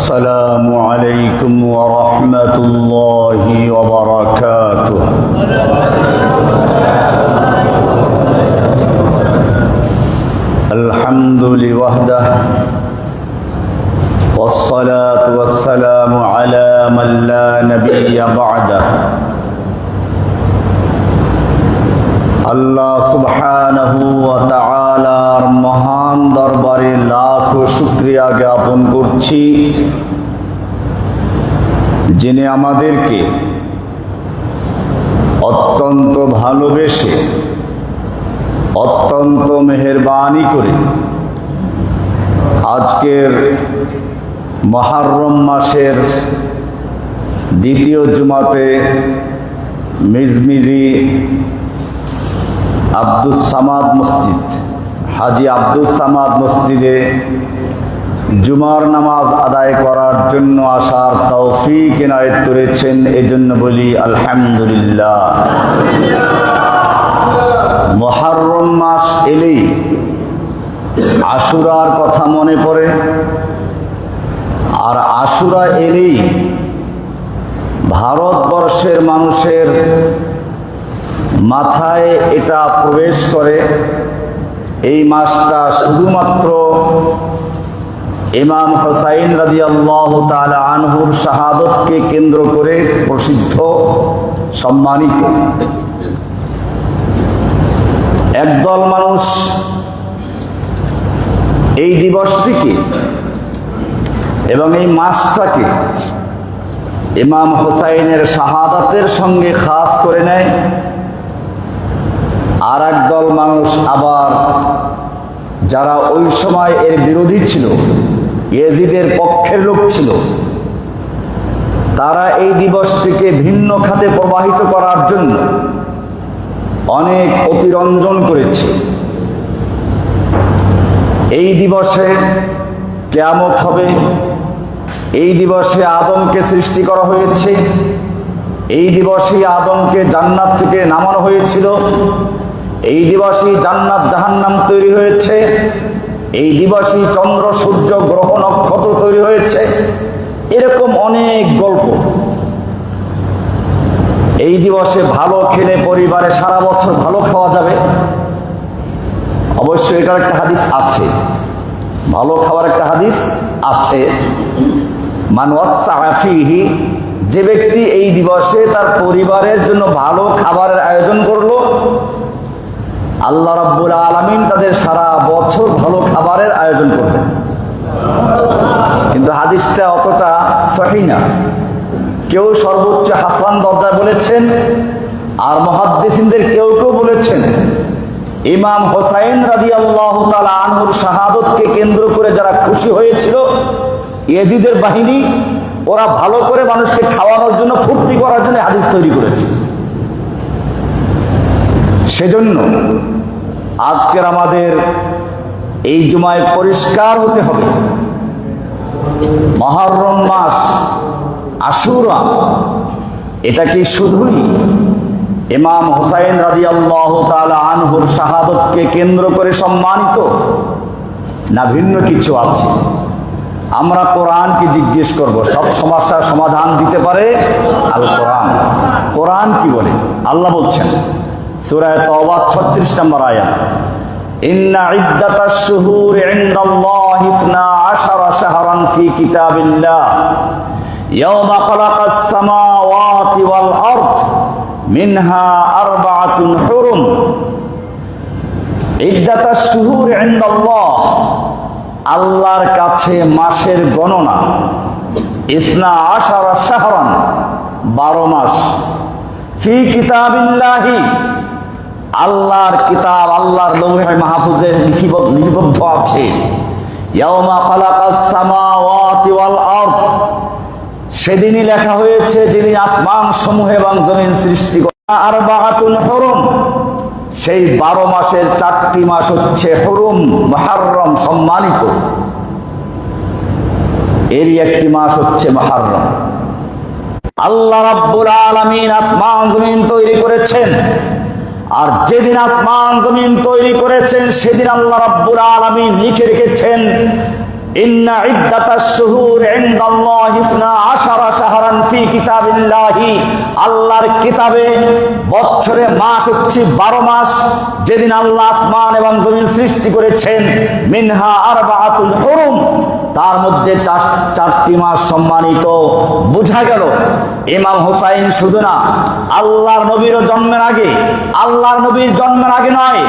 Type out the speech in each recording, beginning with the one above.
السلام عليكم ورحمة الله وبركاته. الحمد لله والصلاة والسلام على من لا نبي بعده. আল্লাহ সুবহানাহু ওয়া তাআলার মহান দরবারে লাখ শুকরিয়া জ্ঞাপন করছি, যিনি আমাদেরকে অত্যন্ত ভালোবেসে অত্যন্ত মেহেরবানি করে আজকের মুহররম মাসের দ্বিতীয় জুমাতে মিজমিজি আব্দুস সামাদ মসজিদ, হাজী আব্দুস সামাদ মসজিদে জুমার নামাজ আদায় করার জন্য আসার তৌফিক এনায়েত করেছেন। এজন্য বলি আলহামদুলিল্লাহ। মুহররম মাস এলেই আশুরার কথা মনে পড়ে, আর আশুরা এলেই ভারতবর্ষের মানুষের মাথায় এটা প্রবেশ করে, এই মাসটা শুধুমাত্র ইমাম হুসাইন রাদিয়াল্লাহু তাআলা আনহুর শাহাদতকে কেন্দ্র করে প্রসিদ্ধ, সম্মানিত। একদল মানুষ এই দিবসটিকে এবং এই মাসটাকে ইমাম হুসাইনের শাহাদাতের সঙ্গে খাস করে নেয়, আর একদল মানুষ আবার যারা ওই সময় এর বিরোধী ছিল, ইয়েজিদের পক্ষের লোক ছিল, তারা এই দিবসটিকে ভিন্ন খাতে প্রবাহিত করার জন্য অনেক অতিরঞ্জন করেছে। এই দিবসে কিয়ামত হবে, এই দিবসে আদমকে সৃষ্টি করা হয়েছে, এই দিবসেই আদমকে জান্নাত থেকে নামানো হয়েছিল, এই দিবসেই জান্নাত জাহান্নাম তৈরি হয়েছে, এই দিবসেই চন্দ্র সূর্য গ্রহ নক্ষত্র তৈরি হয়েছে, এরকম অনেক গল্প। এই দিবসে ভালো খেলে পরিবারে সারা বছর ভালো খাওয়া যাবে, অবশ্যই এটার একটা হাদিস আছে, ভালো খাওয়ার একটা হাদিস আছে। মান ওয়াসআ ফীহি, যে ব্যক্তি এই দিবসে তার পরিবারের জন্য ভালো খাবারের আয়োজন করলো, আল্লাহ রাব্বুল আলামিন তাদের সারা বছর ভালো খাবারের আয়োজন করবেন। কিন্তু হাদিসটা অতটা সহিহ না। কেউ সর্বোচ্চ হাসান দরজায় বলেছেন, আর মুহাদ্দিসিনদের কেউ কেউ বলেছেন ইমাম হুসাইন রাদিয়াল্লাহু তাআলা আনহুর শাহাদতকে কেন্দ্র করে যারা খুশি হয়েছিল, ইয়েজিদের বাহিনী, ওরা ভালো করে মানুষকে খাওয়ানোর জন্য, ফুর্তি করার জন্য হাদিস তৈরি করেছে। সেজন্য আজকের আমাদের এই জুমায় পরিষ্কার হতে হবে, মুহররম মাস আশুরা এটা কি শুধুই ইমাম হুসাইন রাদিয়াল্লাহু তাআলা আনহুর শাহাদতকে কেন্দ্র করে সম্মানিত, না ভিন্ন কিছু আছে? আমরা কোরআনকে জিজ্ঞেস করব, সব সমস্যার সমাধান দিতে পারে আল কোরআন। কোরআন কি বলে? আল্লাহ বলছেন সূরা তাওবা 36 নম্বর আয়াত, ইন্না ইদ্দাতাশ শুহুরি ইনদাল্লাহি 12 শাহরান ফি কিতাবিল্লাহ ইয়াওমা খালাকাস সামাওয়াতি ওয়াল আরদ মিনহা আরবাআতুন হুরুম। ইদ্দাতাশ শুহুরি ইনদাল্লাহ, আল্লাহর কাছে মাসের গণনা 12 শাহরান, 12 মাস, ফি কিতাবিল্লাহি, আল্লাহর কিতাব, আল্লাহর লৌহে মাহফুজে লিপিবদ্ধ আছে। ইয়াওমা খালাকাস সামাওয়াতি ওয়াল আরদ, সেদিনই লেখা হয়েছে যিনি আসমান সমূহ এবং জমিন সৃষ্টি করেন। আরবাআতুন হুরুম, সেই 12 মাসের 4টি মাস হচ্ছে হুরুম, মুহররম, সম্মানিত। এরই একটি মাস হচ্ছে মুহররম। আল্লাহ রাব্বুল আলামিন আসমান জমিন তৈরি করেছেন, আর যেদিন আসমান জমিন তৈরি করেছেন সেদিন আল্লাহ রাব্বুল আলামিন লিখে রেখেছেন ইন্না ইদ্দাতাশ শুহুর ইনদাল্লাহি 12 শাহরান ফি কিতাবিল্লাহি, আল্লাহর কিতাবে বছরে মাস হচ্ছে 12 মাস, যেদিন আল্লাহ আসমান এবং জমিন সৃষ্টি করেছেন। মিনহা আরবাআতুল হুরুম, তার মধ্যে চারটি মাস সম্মানিত। বোঝা গেল ইমাম হুসাইন শুধু না, আল্লাহর নবীর জন্মের আগে, আল্লাহর নবীর জন্মের আগে নয়,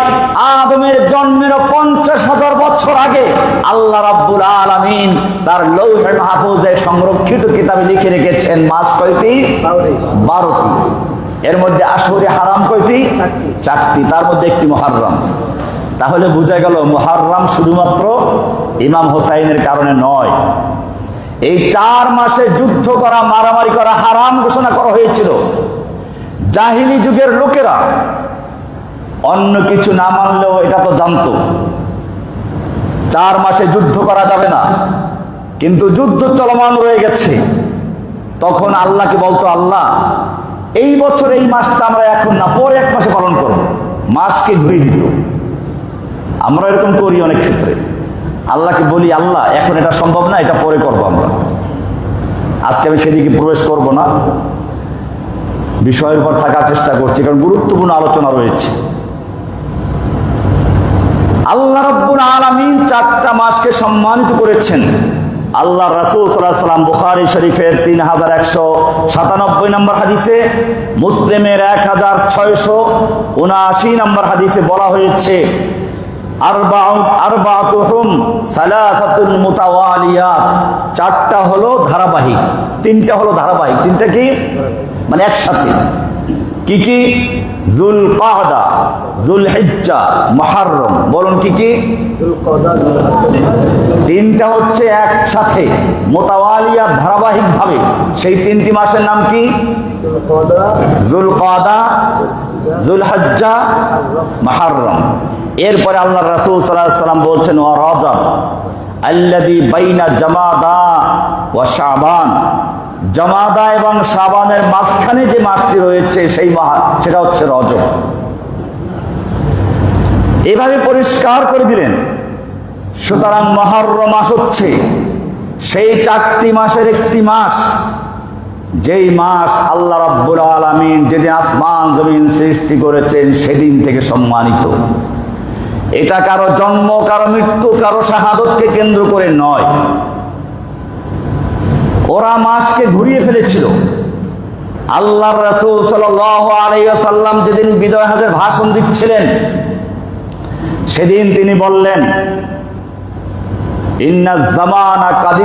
আদমের জন্মের 50,000 বছর আগে আল্লাহ রাব্বুল আলামিন তার লৌহে মাহফুজে সংরক্ষিত কিতাবে লিখে রেখেছেন মাস কয়টি? 12টি। এর মধ্যে আশহুরে হারাম কয়টি? 4টি, তার মধ্যে একটি মুহররম। তাহলে বোঝা গেল মুহররম শুধুমাত্র ইমাম হুসাইনের কারণে নয়। এই 4 মাসে যুদ্ধ করা, মারামারি করা হারাম ঘোষণা করা হয়েছিল। জাহিলি যুগের লোকেরা অন্য কিছু না মানলেও এটা তো জানতো 4 মাসে যুদ্ধ করা যাবে না, কিন্তু যুদ্ধ চলমান রয়ে গেছে। তখন আল্লাহকে বলতো, আল্লাহ এই বছর এই মাসটা আমরা এখন না, পরে 1 মাসে পালন করব। মাসকে ঘুরিয়ে দিত। আমরা এরকম করি অনেক ক্ষেত্রে। আল্লাহকে বলি, আল্লাহ এখন এটা সম্ভব না, এটা পরে করবো আমরা। আজকে আমি সেদিকে প্রবেশ করব না, বিষয়ের উপর থাকার চেষ্টা করছি, কারণ গুরুত্বপূর্ণ আলোচনা রয়েছে। আল্লাহ রাব্বুল আলামিন 4টা মাসকে সম্মানিত করেছেন। আল্লাহ রাসূল সাল্লাল্লাহু আলাইহি ওয়াসাল্লাম বুখারী শরীফের 3197 নম্বর হাদিসে, মুসলিমের 1679 নম্বর হাদিসে বলা হয়েছে, আরবাতুহুম সালাসাতুল মুতাওয়ালিয়াত, 4টা হলো ধারাবাহিক, 3টা হলো ধারাবাহিক। 3টা কি? মানে একসাথে। কি কি? যুলকাদা, যুলহিজ্জা, মুহররম। বলুন কি কি? 3টা হচ্ছে একসাথে মুতাওয়ালিয়াত, ধারাবাহিক ভাবে। সেই 3টি মাসের নাম কি? যুলকাদা, যুলহিজ্জা, মুহররম। এরপরে আল্লাহ রাসূল সাল্লাল্লাহু আলাইহি ওয়াসাল্লাম বলছেন, ওয়া রাজব আল্লাযী বাইনা জামাদা ওয়া শাবান, জামাদা এবং শাবানের মাঝখানে যে মাসটি রয়েছে সেই মাস, সেটা হচ্ছে রজব। এভাবে পরিষ্কার করে দিলেন। সুতরাং মুহররম মাস হচ্ছে সেই 4টি মাসের একটি মাস, যেই মাস আল্লাহ রাব্বুল আলামিন যেদিন আসমান জমিন সৃষ্টি করেছেন সেদিন থেকে সম্মানিত। এটা কারো জন্ম, কারো মৃত্যু, কারো শাহাদতকে কেন্দ্র করে নয়। ওরা মাসকে ঘুরিয়ে ফেলেছিল। আল্লাহর রাসূল সাল্লাল্লাহু আলাইহি ওয়াসাল্লাম যেদিন বিদায় হজের ভাষণ দিচ্ছিলেন, সেদিন তিনি বললেন, ইন্নাজ জামানা কাদ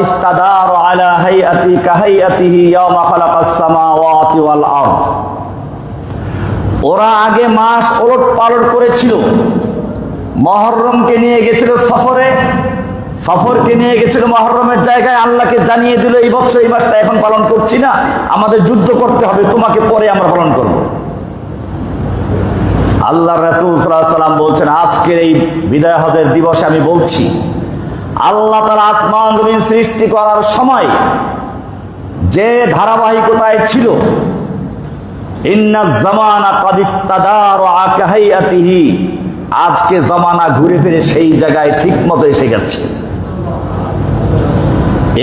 ইস্তাদারা আলা হাইয়াতি কাহাইয়াতিহি ইয়াওমা খালাকাস সামাওয়াতি ওয়াল আরদ। ওরা আগে মাস ওলট পালট করেছিল। মুহররমকে নিয়ে গেছিল সফরে, সফরকে নিয়ে গেছিল মুহররমের জায়গায়, আল্লাহকে জানিয়ে দিল এই বছর এই মাসটা এখন পালন করছি না, আমাদের যুদ্ধ করতে হবে, তোমাকে পরে আমরা পালন করব। আল্লাহ রাসূল সাল্লাল্লাহু আলাইহি ওয়াসাল্লাম বলছেন, আজকের এই বিদায় হজের দিবসে আমি বলছি, আল্লাহ তাআলা আসমান জমিন সৃষ্টি করার সময় যে ধারাবাহিকতায় ছিল, ইন্নাজ জামানা কাদ ইস্তাদারা কাহাইয়াতিহি, আজকে জামানা ঘুরে ফিরে সেই জায়গায় ঠিক মতো এসে গেছে।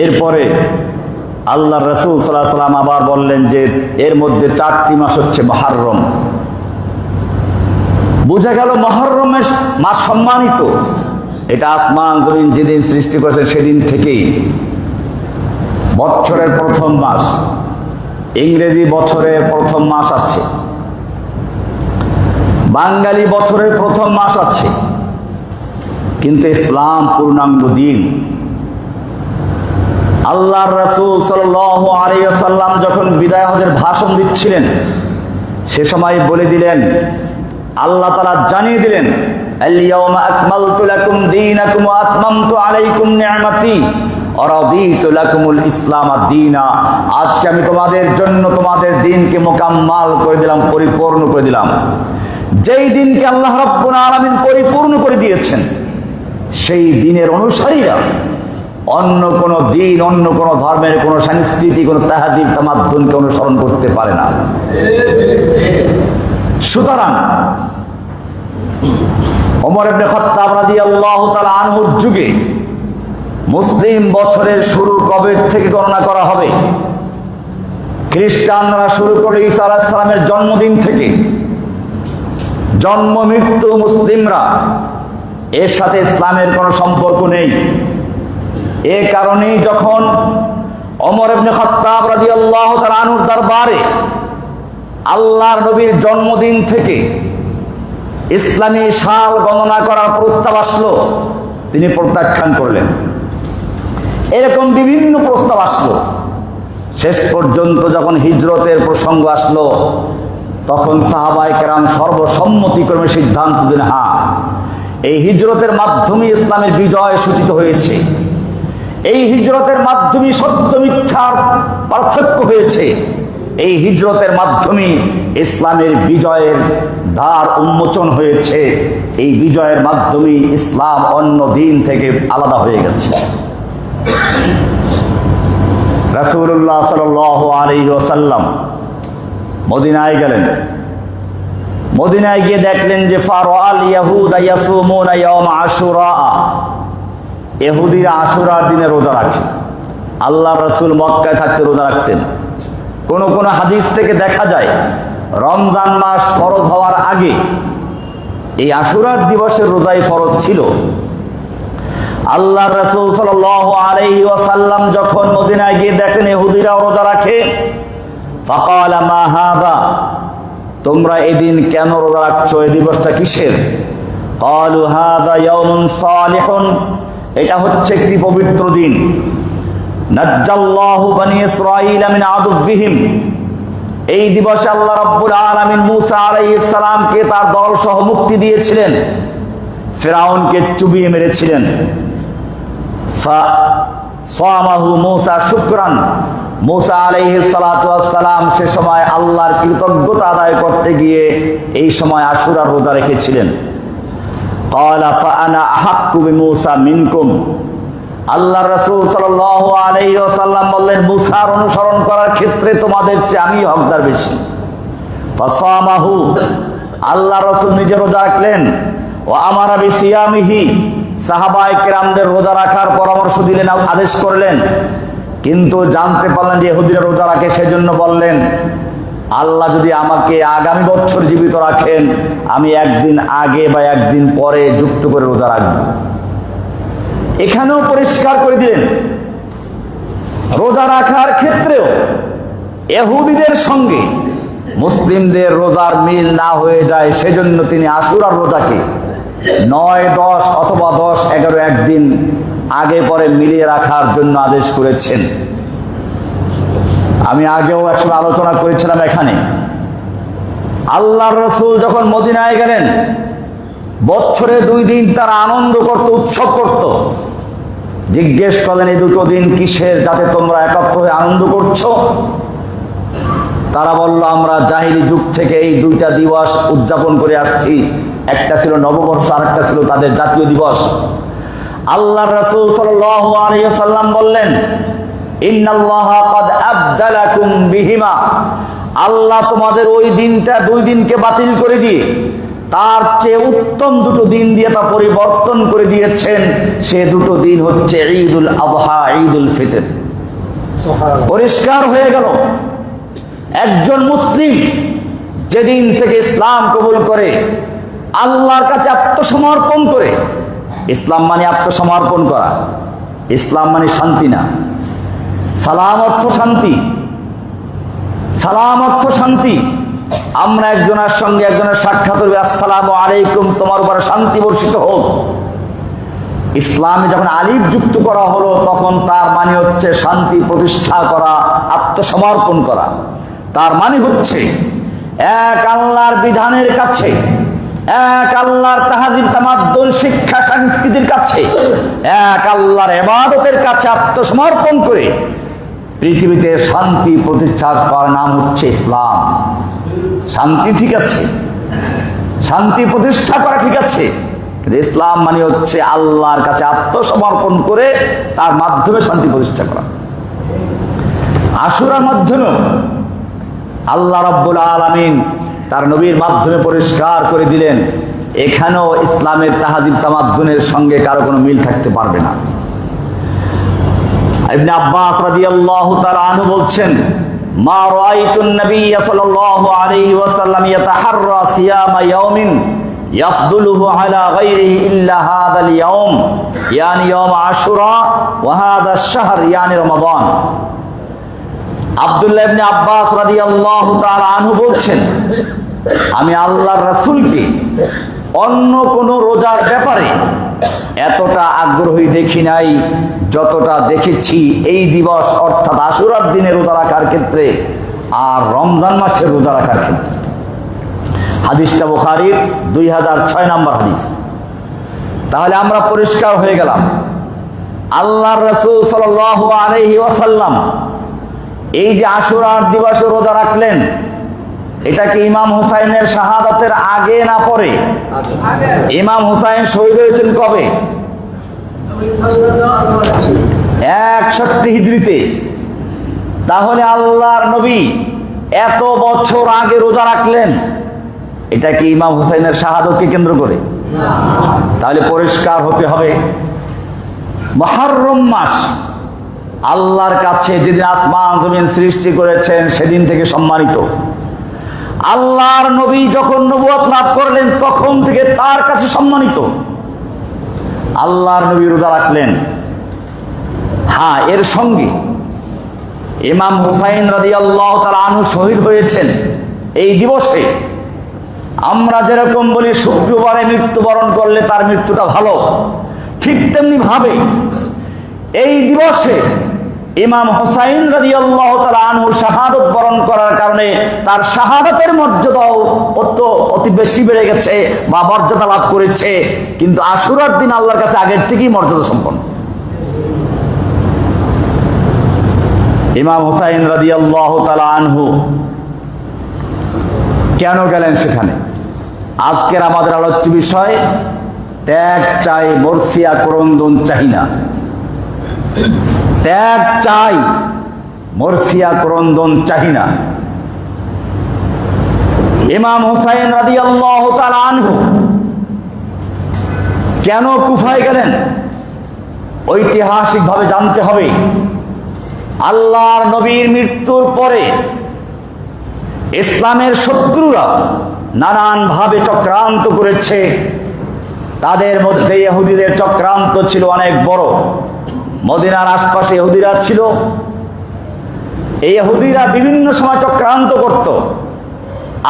এরপরে আল্লাহ রাসূল সাল্লাল্লাহু আলাইহি ওয়াসাল্লাম আবার বললেন যে এর মধ্যে 4টি মাস হচ্ছে মুহররম। বোঝা গেল মুহররমের মাস সম্মানিত। এটা আসমান জমিন যেদিন সৃষ্টি করেছেন সেদিন থেকেই বছরের প্রথম মাস। ইংরেজি বছরের প্রথম মাস আছে, বাঙালি বছরের প্রথম মাস আছে, কিন্তু ইসলাম পূর্ণাঙ্গ দিন। আল্লাহর রাসূল সাল্লাল্লাহু আলাইহি ওয়াসাল্লাম যখন বিদায় হজের ভাষণ দিচ্ছিলেন, সে সময় বলে দিলেন, আল্লাহ তাআলা জানিয়ে দিলেন, আল ইয়াওমা আকমালতু লাকুম দীনাকুম ওয়া আতমামতু আলাইকুম নি'মাতি ওয়া রাদিতু লাকুমুল ইসলাম দীনা। আজকে আমি তোমাদের জন্য তোমাদের দ্বীনকে মোকাম্মাল করে দিলাম, পরিপূর্ণ করে দিলাম। যেই দিনকে আল্লাহ রাব্বুল আলামিন পরিপূর্ণ করে দিয়েছেন, সেই দিনের অনুসারীরা অন্য কোনো দিন, অন্য কোনো ধর্মের কোনো সংস্কৃতি, কোনো তাহাদিব তামাদ্দুনকে অনুসরণ করতে পারে না। সুতরাং ওমর ইবনে খাত্তাব রাদিয়াল্লাহু তাআলা আনহুর যুগে মুসলিম বছরের শুরু কবে থেকে গণনা করা হবে? খ্রিস্টানরা শুরু করে ঈসা আলাইহিস সালামের জন্মদিন থেকে। জন্ম মৃত্যু মুসলিমরা, এর সাথে ইসলামের কোনো সম্পর্ক নেই। এ কারণেই যখন ওমর ইবনে খাত্তাব রাদিয়াল্লাহু তাআলা আনহুর দরবারে আল্লাহর নবীর জন্মদিন থেকে ইসলামী সাল গণনা করার প্রস্তাব আসলো, তিনি প্রত্যাখ্যান করলেন। এরকম বিভিন্ন প্রস্তাব আসলো। শেষ পর্যন্ত যখন হিজরতের প্রসঙ্গ আসলো, তখন সাহাবায়ে কেরাম সর্বসম্মতিক্রমে সিদ্ধান্ত দিলেন, হ্যাঁ, এই হিজরতের মাধ্যমে ইসলামের বিজয় সূচিত হয়েছে। এই হিজরতের মাধ্যমে সত্য মিথ্যার পার্থক্য হয়েছে। এই হিজরতের মাধ্যমে ইসলামের বিজয়ের দ্বার উন্মোচন হয়েছে। এই বিজয়ের মাধ্যমে ইসলাম অন্য দিন থেকে আলাদা হয়ে গেছে। রাসূলুল্লাহ সাল্লাল্লাহু আলাইহি ওয়াসাল্লাম মদিনায় গেলেন। মদিনায় গিয়ে দেখলেন যে ফারাআল ইয়াহুদা ইয়াসুমুনা ইয়াওম আশুরা, ইহুদিরা আশুরার দিনে রোজা রাখে। আল্লাহ রাসূল মক্কায় থাকতে রোজা রাখতেন। কোন কোন হাদিস থেকে দেখা যায় রমজান মাস ফরজ হওয়ার আগে এই আশুরার দিবসের রোজাই ফরজ ছিল। আল্লাহ রাসূল সাল্লাল্লাহু আলাইহি ওয়াসাল্লাম যখন মদিনায় গিয়ে দেখেন ইহুদিরা রোজা রাখে, ফাকালা মা হাযা, তোমরা এদিন কেন রোজা রাখছো? এই দিবসটা কিসের? ক্বালু হাযা ইয়াউমুন সালিহুন, এটা হচ্ছে একটি পবিত্র দিন। নাজ্জাল্লাহু বনি ইসরাঈলা মিন আদুবিহিম, এই দিবসে আল্লাহ রাব্বুল আলামিন মূসা আলাইহিস সালামকে তার দল সহ মুক্তি দিয়েছিলেন, ফিরআউনকে চুবিয়ে মেরেছিলেন। ফাসামাহু মূসা শুকরান, মূসা আলাইহিস সালাতু ওয়াস সালাম সে সময় আল্লাহর কৃতজ্ঞতা আদায় করতে গিয়ে এই সময় আশুরার রোজা রেখেছিলেন। ক্বালা ফাআনা আহাক্কু বিমূসা মিনকুম, আল্লাহ রাসূল সাল্লাল্লাহু আলাইহি ওয়াসাল্লাম বললেন, মূসার অনুসরণ করার ক্ষেত্রে তোমাদের চেয়ে আমি হকদার বেশি। ফাসামাহু, আল্লাহ রাসূল নিজে রোজা রাখলেন। ওয়া আমারা বিসিয়ামিহি, সাহাবায়ে কেরামদের রোজা রাখার পরামর্শ দিলেন, আদেশ করলেন। কিন্তু জানতে পারলেন যে ইহুদিরা রোজা রাখে, সেজন্য বললেন, আল্লাহ যদি আমাকে আগামী বছর জীবিত রাখেন, আমি একদিন আগে বা একদিন পরে যুক্ত করে রোজা রাখব। এখানেও পরিষ্কার করে দিলেন, রোজা রাখার ক্ষেত্রেও ইহুদিদের সঙ্গে মুসলিমদের রোজার মিল না হয়ে যায়, সেজন্য তিনি আশুরার রোজাকে 9, 10 অথবা 10, 11 একদিন আগে পরে মিলিয়ে রাখার জন্য আদেশ করেছেন। আমি আগেও একসময় আলোচনা করেছিলাম এখানে, আল্লাহর রাসূল যখন মদিনায় গেলেন, বছরে 2 দিন তারা আনন্দ করত, উৎসব করত। জিজ্ঞেস করলেন, এই দুটো দিন কিসের, যাতে তোমরা একত্র হয়ে আনন্দ করছো? তারা বলল, আমরা জাহিলি যুগ থেকে এই 2টা দিবস উদযাপন করে আসছি। একটা ছিল নববর্ষ, আরেকটা ছিল তাদের জাতীয় দিবস। আল্লাহর রাসূল সাল্লাল্লাহু আলাইহি ওয়াসাল্লাম বললেন, ইন্নাল্লাহা ক্বাদ আবদালাকুম বিহিমা, আল্লাহ তোমাদের ওই দিনটা 2 দিনকে বাতিল করে দিয়ে তার চেয়ে উত্তম 2টো দিন দিয়ে তা পরিবর্তন করে দিয়েছেন। সে 2টো দিন হচ্ছে ঈদুল আযহা, ঈদুল ফিতর। পরিষ্কার হয়ে গেল, একজন মুসলিম যেদিন থেকে ইসলাম কবুল করে, আল্লাহর কাছে আত্মসমর্পণ করে, ইসলাম মানে আত্মসমর্পণ করা, ইসলাম মানে শান্তি না। সালাম অর্থ শান্তি, সালাম অর্থ শান্তি। আমরা একজনের সঙ্গে একজনের সাক্ষাৎ করবে, আসসালামু আলাইকুম, তোমার উপরে শান্তি বর্ষিত হোক। ইসলামে যখন আলিফ যুক্ত করা হলো, তখন তার মানে হচ্ছে শান্তি প্রতিষ্ঠা করা, আত্মসমর্পণ করা। তার মানে হচ্ছে এক আল্লাহর বিধানের কাছে, এক আল্লাহর তাহাজিব তামাদ্দুন শিক্ষা সংস্কৃতির কাছে, এক আল্লাহর ইবাদতের কাছে আত্মসমর্পণ করে পৃথিবীতে শান্তি প্রতিষ্ঠা করার নাম হচ্ছে ইসলাম। শান্তি ঠিক আছে, শান্তি প্রতিষ্ঠা করা ঠিক আছে, কিন্তু ইসলাম মানে হচ্ছে আল্লাহর কাছে আত্মসমর্পণ করে তার মাধ্যমে শান্তি প্রতিষ্ঠা করা। আশুরার মাধ্যমে আল্লাহ রাব্বুল আলামিন তার নবীর মাধ্যমে পরিষ্কার করে দিলেন, এখানেও ইসলামের তাহাজিব তামাদ্দুনের সঙ্গে কারো কোনো মিল থাকতে পারবে না। ইবনে আব্বাস রাদিয়াল্লাহু তাআলা আনহু বলছেন, মা রাআইতুন নবী সাল্লাল্লাহু আলাইহি ওয়াসাল্লাম ইয়াতাহাররা সিয়ামা ইয়াউমিন ইয়াফদুলুহু আলা গায়রিহি ইল্লা হাদাল ইয়াউম ইয়ানি ইয়াউম আশুরা ওয়া হাদা আশ-শাহর ইয়ানি রমাদান। আব্দুল্লাহ ইবনে আব্বাস রাদিয়াল্লাহু তাআলা আনহু বলছেন, আমি আল্লাহর রাসূলকে অন্য কোন রোজার ব্যাপারে এতটা আগ্রহী দেখি নাই যতটা দেখেছি এই দিবস অর্থাৎ আশুরার দিনে রোজা রাখার ক্ষেত্রে আর রমজান মাসের রোজা রাখার ক্ষেত্রে। হাদিসটা বুখারীর 2006 নম্বর হাদিস। তাহলে আমরা পরিষ্কার হয়ে গেলাম, আল্লাহর রাসূল সাল্লাল্লাহু আলাইহি ওয়াসাল্লাম এই যে আশুরার দিবসে রোজা রাখলেন, এটা কি ইমাম হুসাইনের শাহাদাতের আগে না পরে? ইমাম হুসাইন শহীদ হয়েছেন কবে? 61 হিজরিতে। তাহলে আল্লাহর নবী এত বছর আগে রোজা রাখলেন, এটা কি ইমাম হুসাইনের শাহাদাতকে কেন্দ্র করে? তাহলে পরিষ্কার হতে হবে, মুহররম মাস আল্লাহর কাছে যেদিন আসমান জমিন সৃষ্টি করেছেন সেদিন থেকে সম্মানিত। আল্লাহর নবী যখন নবুয়ত লাভ করলেন তখন থেকে তার কাছে সম্মানিত। আল্লাহর নবী রোজা রাখলেন। হ্যাঁ, এর সঙ্গে ইমাম হুসাইন রাদিয়াল্লাহু তাআলা আনহু শহীদ হয়েছেন এই দিবসে। আমরা যেরকম বলি শুক্রবারে মৃত্যুবরণ করলে তার মৃত্যুটা ভালো, ঠিক তেমনি ভাবে এই দিবসে ইমাম হুসাইন রাদিয়াল্লাহু তাআলা আনহু শাহাদাত বরণ করার কারণে তার শাহাদাতের মর্যাদাও অতি বেশি বেড়ে গেছে বা মর্যাদা লাভ করেছে। কিন্তু আশুরার দিন আল্লাহর কাছে আগের থেকেই মর্যাদা সম্পন্ন। ইমাম হুসাইন রাদিয়াল্লাহু তাআলা আনহু কেন গেলেন সেখানে? আজকের আমাদের আলোচ্য বিষয়, ত্যাগ চাই মরসিয়া ক্রন্দন চাই না। ত্যাগ চাই মরসিয়া ক্রন্দন চাই না। ইমাম হুসাইন রাদিয়াল্লাহু তাআলা আনহু কেন কুফায় গেলেন? ঐতিহাসিকভাবে জানতে হবে, আল্লাহর নবীর মৃত্যুর পরে ইসলামের শত্রুরা নানানভাবে চক্রান্ত করেছে। তাদের মধ্যে ইহুদিদের চক্রান্ত ছিল অনেক বড়। মদিনার আশপাশে ইহুদিরা ছিল। এই ইহুদিরা বিভিন্ন সময় চক্রান্ত করত।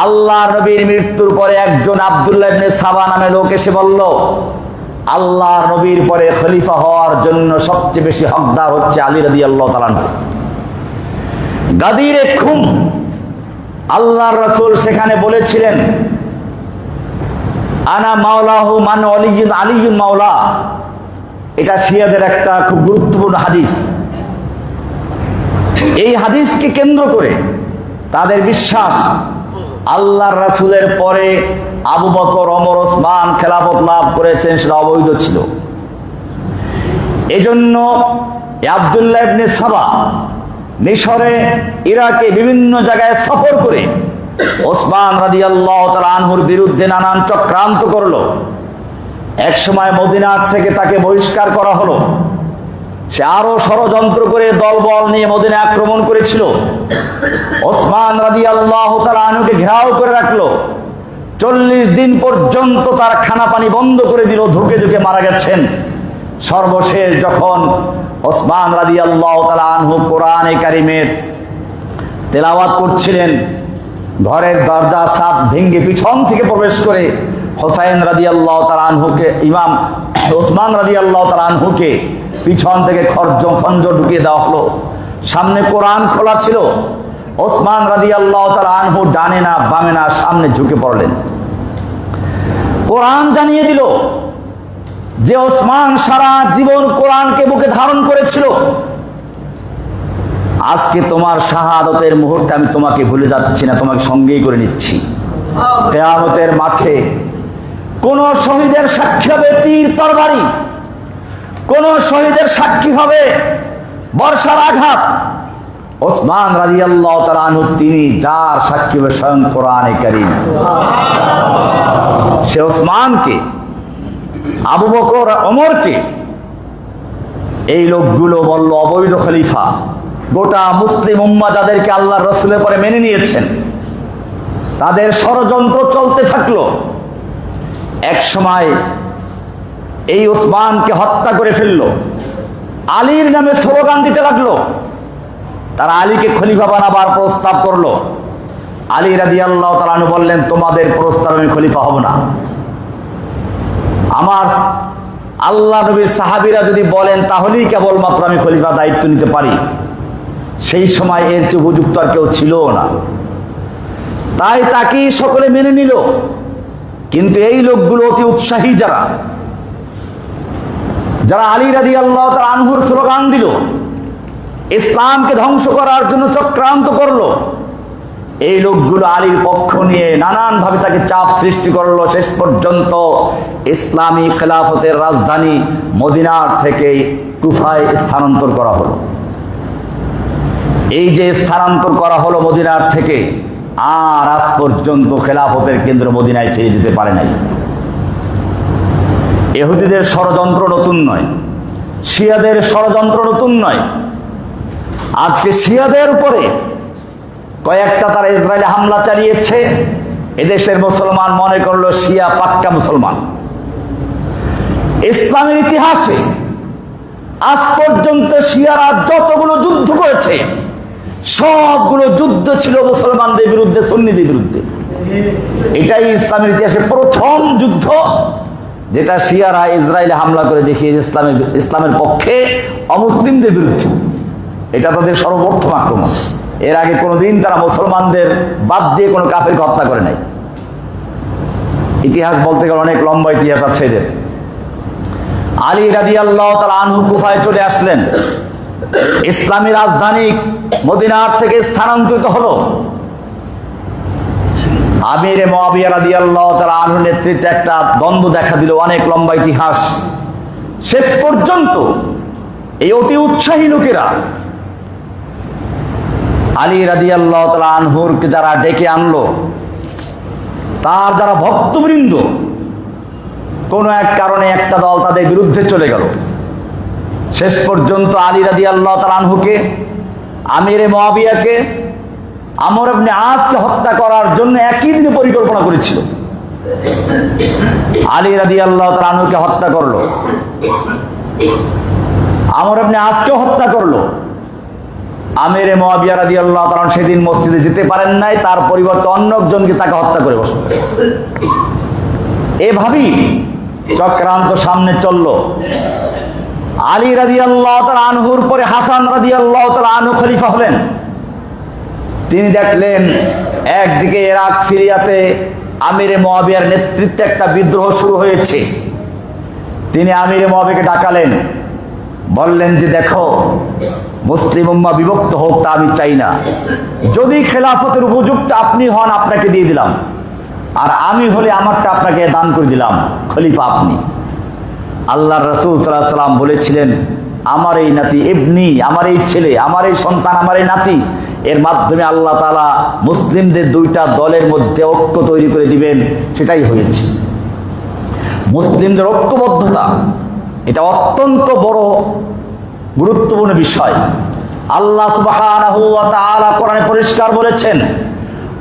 আল্লাহর নবীর মৃত্যুর পরে একজন আব্দুল্লাহ ইবনে সাবা নামে লোক এসে বলল, আল্লাহর নবীর পরে খলিফা হওয়ার জন্য সবচেয়ে বেশি হকদার হচ্ছে আলী রাদিয়াল্লাহু তাআলা আনহু। গাদিরে খুম। আল্লাহর রাসূল সেখানে বলেছিলেন, আনা মাওলাহু মান ওয়ালিয়্যুন আলিয়্যুন মাওলা। এটা শিয়াদের একটা খুব গুরুত্বপূর্ণ হাদিস। এই হাদিসকে কেন্দ্র করে তাদের বিশ্বাস, আল্লাহর রাসূলের পরে আবু বকর, ওমর, ওসমান খেলাফত লাভ করেছেন, সেটা অবৈধ ছিল। এজন্য আব্দুল্লাহ ইবনে সাবা মিশরে, ইরাকে বিভিন্ন জায়গায় সফর করে ওসমান রাদিয়াল্লাহু তাআলা আনহুর বিরুদ্ধে নানান চক্রান্ত করলো। এক সময় মদিনার থেকে তাকে বহিষ্কার করা হলো। সে আরো ষড়যন্ত্র করে দলবল নিয়ে মদিনা আক্রমণ করেছিল। ওসমান রাদিয়াল্লাহু তাআলা আনহুকে ঘেরাও করে রাখলো। 40 দিন পর্যন্ত তার খানা পানি বন্ধ করে দিল, ধুকে ধুকে মারা গেছেন। সর্বশেষ যখন ওসমান রাদিয়াল্লাহু তাআলা আনহু কোরআনে কারিমের তেলাওয়াত করছিলেন, ঘরের দরজা ছাদ ভেঙে পিছন থেকে প্রবেশ করে হুসাইন রাদিয়াল্লাহু তাআলা আনহুকে, ইমাম ওসমান রাদিয়াল্লাহু তাআলা আনহুকে পিছন থেকে খঞ্জর ঢুকিয়ে দেওয়া হলো। সামনে কোরআন খোলা ছিল। ওসমান রাদিয়াল্লাহু তাআলা আনহু ডানে না বামে না সামনে ঝুঁকে পড়লেন। কোরআন জানিয়ে দিল যে ওসমান সারা জীবন কোরআনকে বুকে ধারণ করেছিল। আজকে তোমার শাহাদাতের মুহূর্তে আমি তোমাকে ভুলে যাচ্ছি না, তোমাকে সঙ্গেই করে নিচ্ছি। কিয়ামতের মাঠে কোন শহীদের সাক্ষী হবে তীর তরবারি, কোন শহীদের সাক্ষী হবে বর্ষার আঘাত। ওসমান রাদিয়াল্লাহু তাআলা আনহু তিনি যার সাক্ষী হবে স্বয়ং কোরআনে কারীম। সে ওসমানকে, আবু বকর, ওমরকে এই লোকগুলো বলল অবৈধ খলিফা। গোটা মুসলিম উম্মাহ যাদেরকে আল্লাহর রাসূলের পরে মেনে নিয়েছেন, তাদের ষড়যন্ত্র চলতে থাকলো। এক সময় এই ওসমানকে হত্যা করে ফেললো, আলীর নামে স্লোগান দিতে লাগলো। তারা আলীকে খলিফা বানাবার প্রস্তাব করলো। আলী রাদিয়াল্লাহু তাআলা আনহু বললেন, তোমাদের প্রস্তাবে আমি খলিফা হব না। আমার আল্লাহ নবীর সাহাবীরা যদি বলেন তাহলেই কেবলমাত্র আমি খলিফা দায়িত্ব নিতে পারি। সেই সময় এর চেয়ে উপযুক্ত আর কেউ ছিল না, তাই তাকেই সকলে মেনে নিল। কিন্তু এই লোকগুলো অতি উৎসাহী, যারা আলী রাদিয়াল্লাহু তাআলা আনহুর স্লোগান দিল, ইসলামকে ধ্বংস করার জন্য চক্রান্ত করলো, এই লোকগুলো আলীর পক্ষ নিয়ে নানানভাবে তাকে চাপ সৃষ্টি করলো। শেষ পর্যন্ত ইসলামী খেলাফতের রাজধানী মদিনার থেকে কুফায় স্থানান্তর করা হলো। এই যে স্থানান্তর করা হলো মদিনার থেকে, আর আজ পর্যন্ত খেলাফতের কেন্দ্র মদিনায় ফিরে যেতে পারে নাই। ইহুদিদের ষড়যন্ত্র নতুন নয়, শিয়াদের ষড়যন্ত্র নতুন নয়। আজকে শিয়াদের উপরে কয়েকটা তারা ইসরায়েলে হামলা চালিয়েছে। এদেশের মুসলমান মনে করলো শিয়া পাক্কা মুসলমান। ইসলামের ইতিহাসে আজ পর্যন্ত শিয়ারা যতগুলো যুদ্ধ করেছে, সবগুলো যুদ্ধ ছিল মুসলমানদের বিরুদ্ধে, সুন্নিদের বিরুদ্ধে। এটাই ইসলামের ইতিহাসে প্রথম যুদ্ধ যেটা শিয়ারা ইসরায়েলে হামলা করে দেখিয়েছে ইসলামের পক্ষে অমুসলিমদের বিরুদ্ধে। এটা তাদের সর্বপ্রথম আক্রমণ। এর আগে কোনোদিন তারা মুসলমানদের বাদ দিয়ে কোনো কাফেরকে হত্যা করে নাই। ইতিহাস বলতে গেলে অনেক লম্বা ইতিহাস আছে এদের। আলী রাদিয়াল্লাহু তাআলা আনহু কুফায় চলে আসলেন। ইসলামী রাজধানী মদিনার থেকে স্থানান্তরিত হলো। আমিরে মুআবিয়া রাদিয়াল্লাহু তাআলা আনহুর নেতৃত্বে একটা দ্বন্দ্ব দেখা দিল, অনেক লম্বা ইতিহাস। শেষ পর্যন্ত এই অতি উৎসাহী লোকেরা আলী রাদিয়াল্লাহু তাআলা আনহুরকে যারা ডেকে আনলো, তার যারা ভক্তবৃন্দ, কোনো এক কারণে একটা দল তাদের বিরুদ্ধে চলে গেল। শেষ পর্যন্ত আলী রাদিয়াল্লাহু তাআলা আনহুকে, আমিরে মুআবিয়াকে, আমর ইবনে আসকে হত্যা করার জন্য একই দিনে পরিকল্পনা করেছিল। আলী রাদিয়াল্লাহু তাআলা আনহুকে হত্যা করলো, আমর ইবনে আসকেও হত্যা করলো। আমিরে মুআবিয়া রাদিয়াল্লাহু তাআলা সেদিন মসজিদে যেতে পারেন নাই, তার পরিবর্তে অন্য একজনকে তাকে হত্যা করে বসল। এভাবেই চক্রান্ত সামনে চলল। আলী রাদিয়াল্লাহু তাআলা আনহুর পরে হাসান রাদিয়াল্লাহু তাআলা আনহু খলিফা হলেন। তিনি দেখলেন একদিকে ইরাক সিরিয়াতে আমিরে মুআবিয়ার নেতৃত্বে একটা বিদ্রোহ শুরু হয়েছে। তিনি আমিরে মুআবিয়াকে ডাকালেন, বললেন যে দেখো, মুসলিম উম্মাহ বিভক্ত হোক তা আমি চাই না। যদি খেলাফতের উপযুক্ত আপনি হন, আপনাকে দিয়ে দিলাম, আর আমি হলে আমারটা আপনাকে দান করে দিলাম, খলিফা আপনি। আল্লাহর রাসূল সাল্লাল্লাহু আলাইহি ওয়াসাল্লাম বলেছিলেন, আমার এই নাতি ইবনি, আমার এই ছেলে, আমার এই সন্তান, আমার এই নাতি, এর মাধ্যমে আল্লাহ তাআলা মুসলিমদের দুইটা দলের মধ্যে ঐক্য তৈরি করে দিবেন। সেটাই হয়েছে। মুসলিমদের ঐক্যবদ্ধতা এটা অত্যন্ত বড় গুরুত্বপূর্ণ বিষয়। আল্লাহ সুবহানাহু ওয়া তাআলা কোরআনে পরিষ্কার বলেছেন,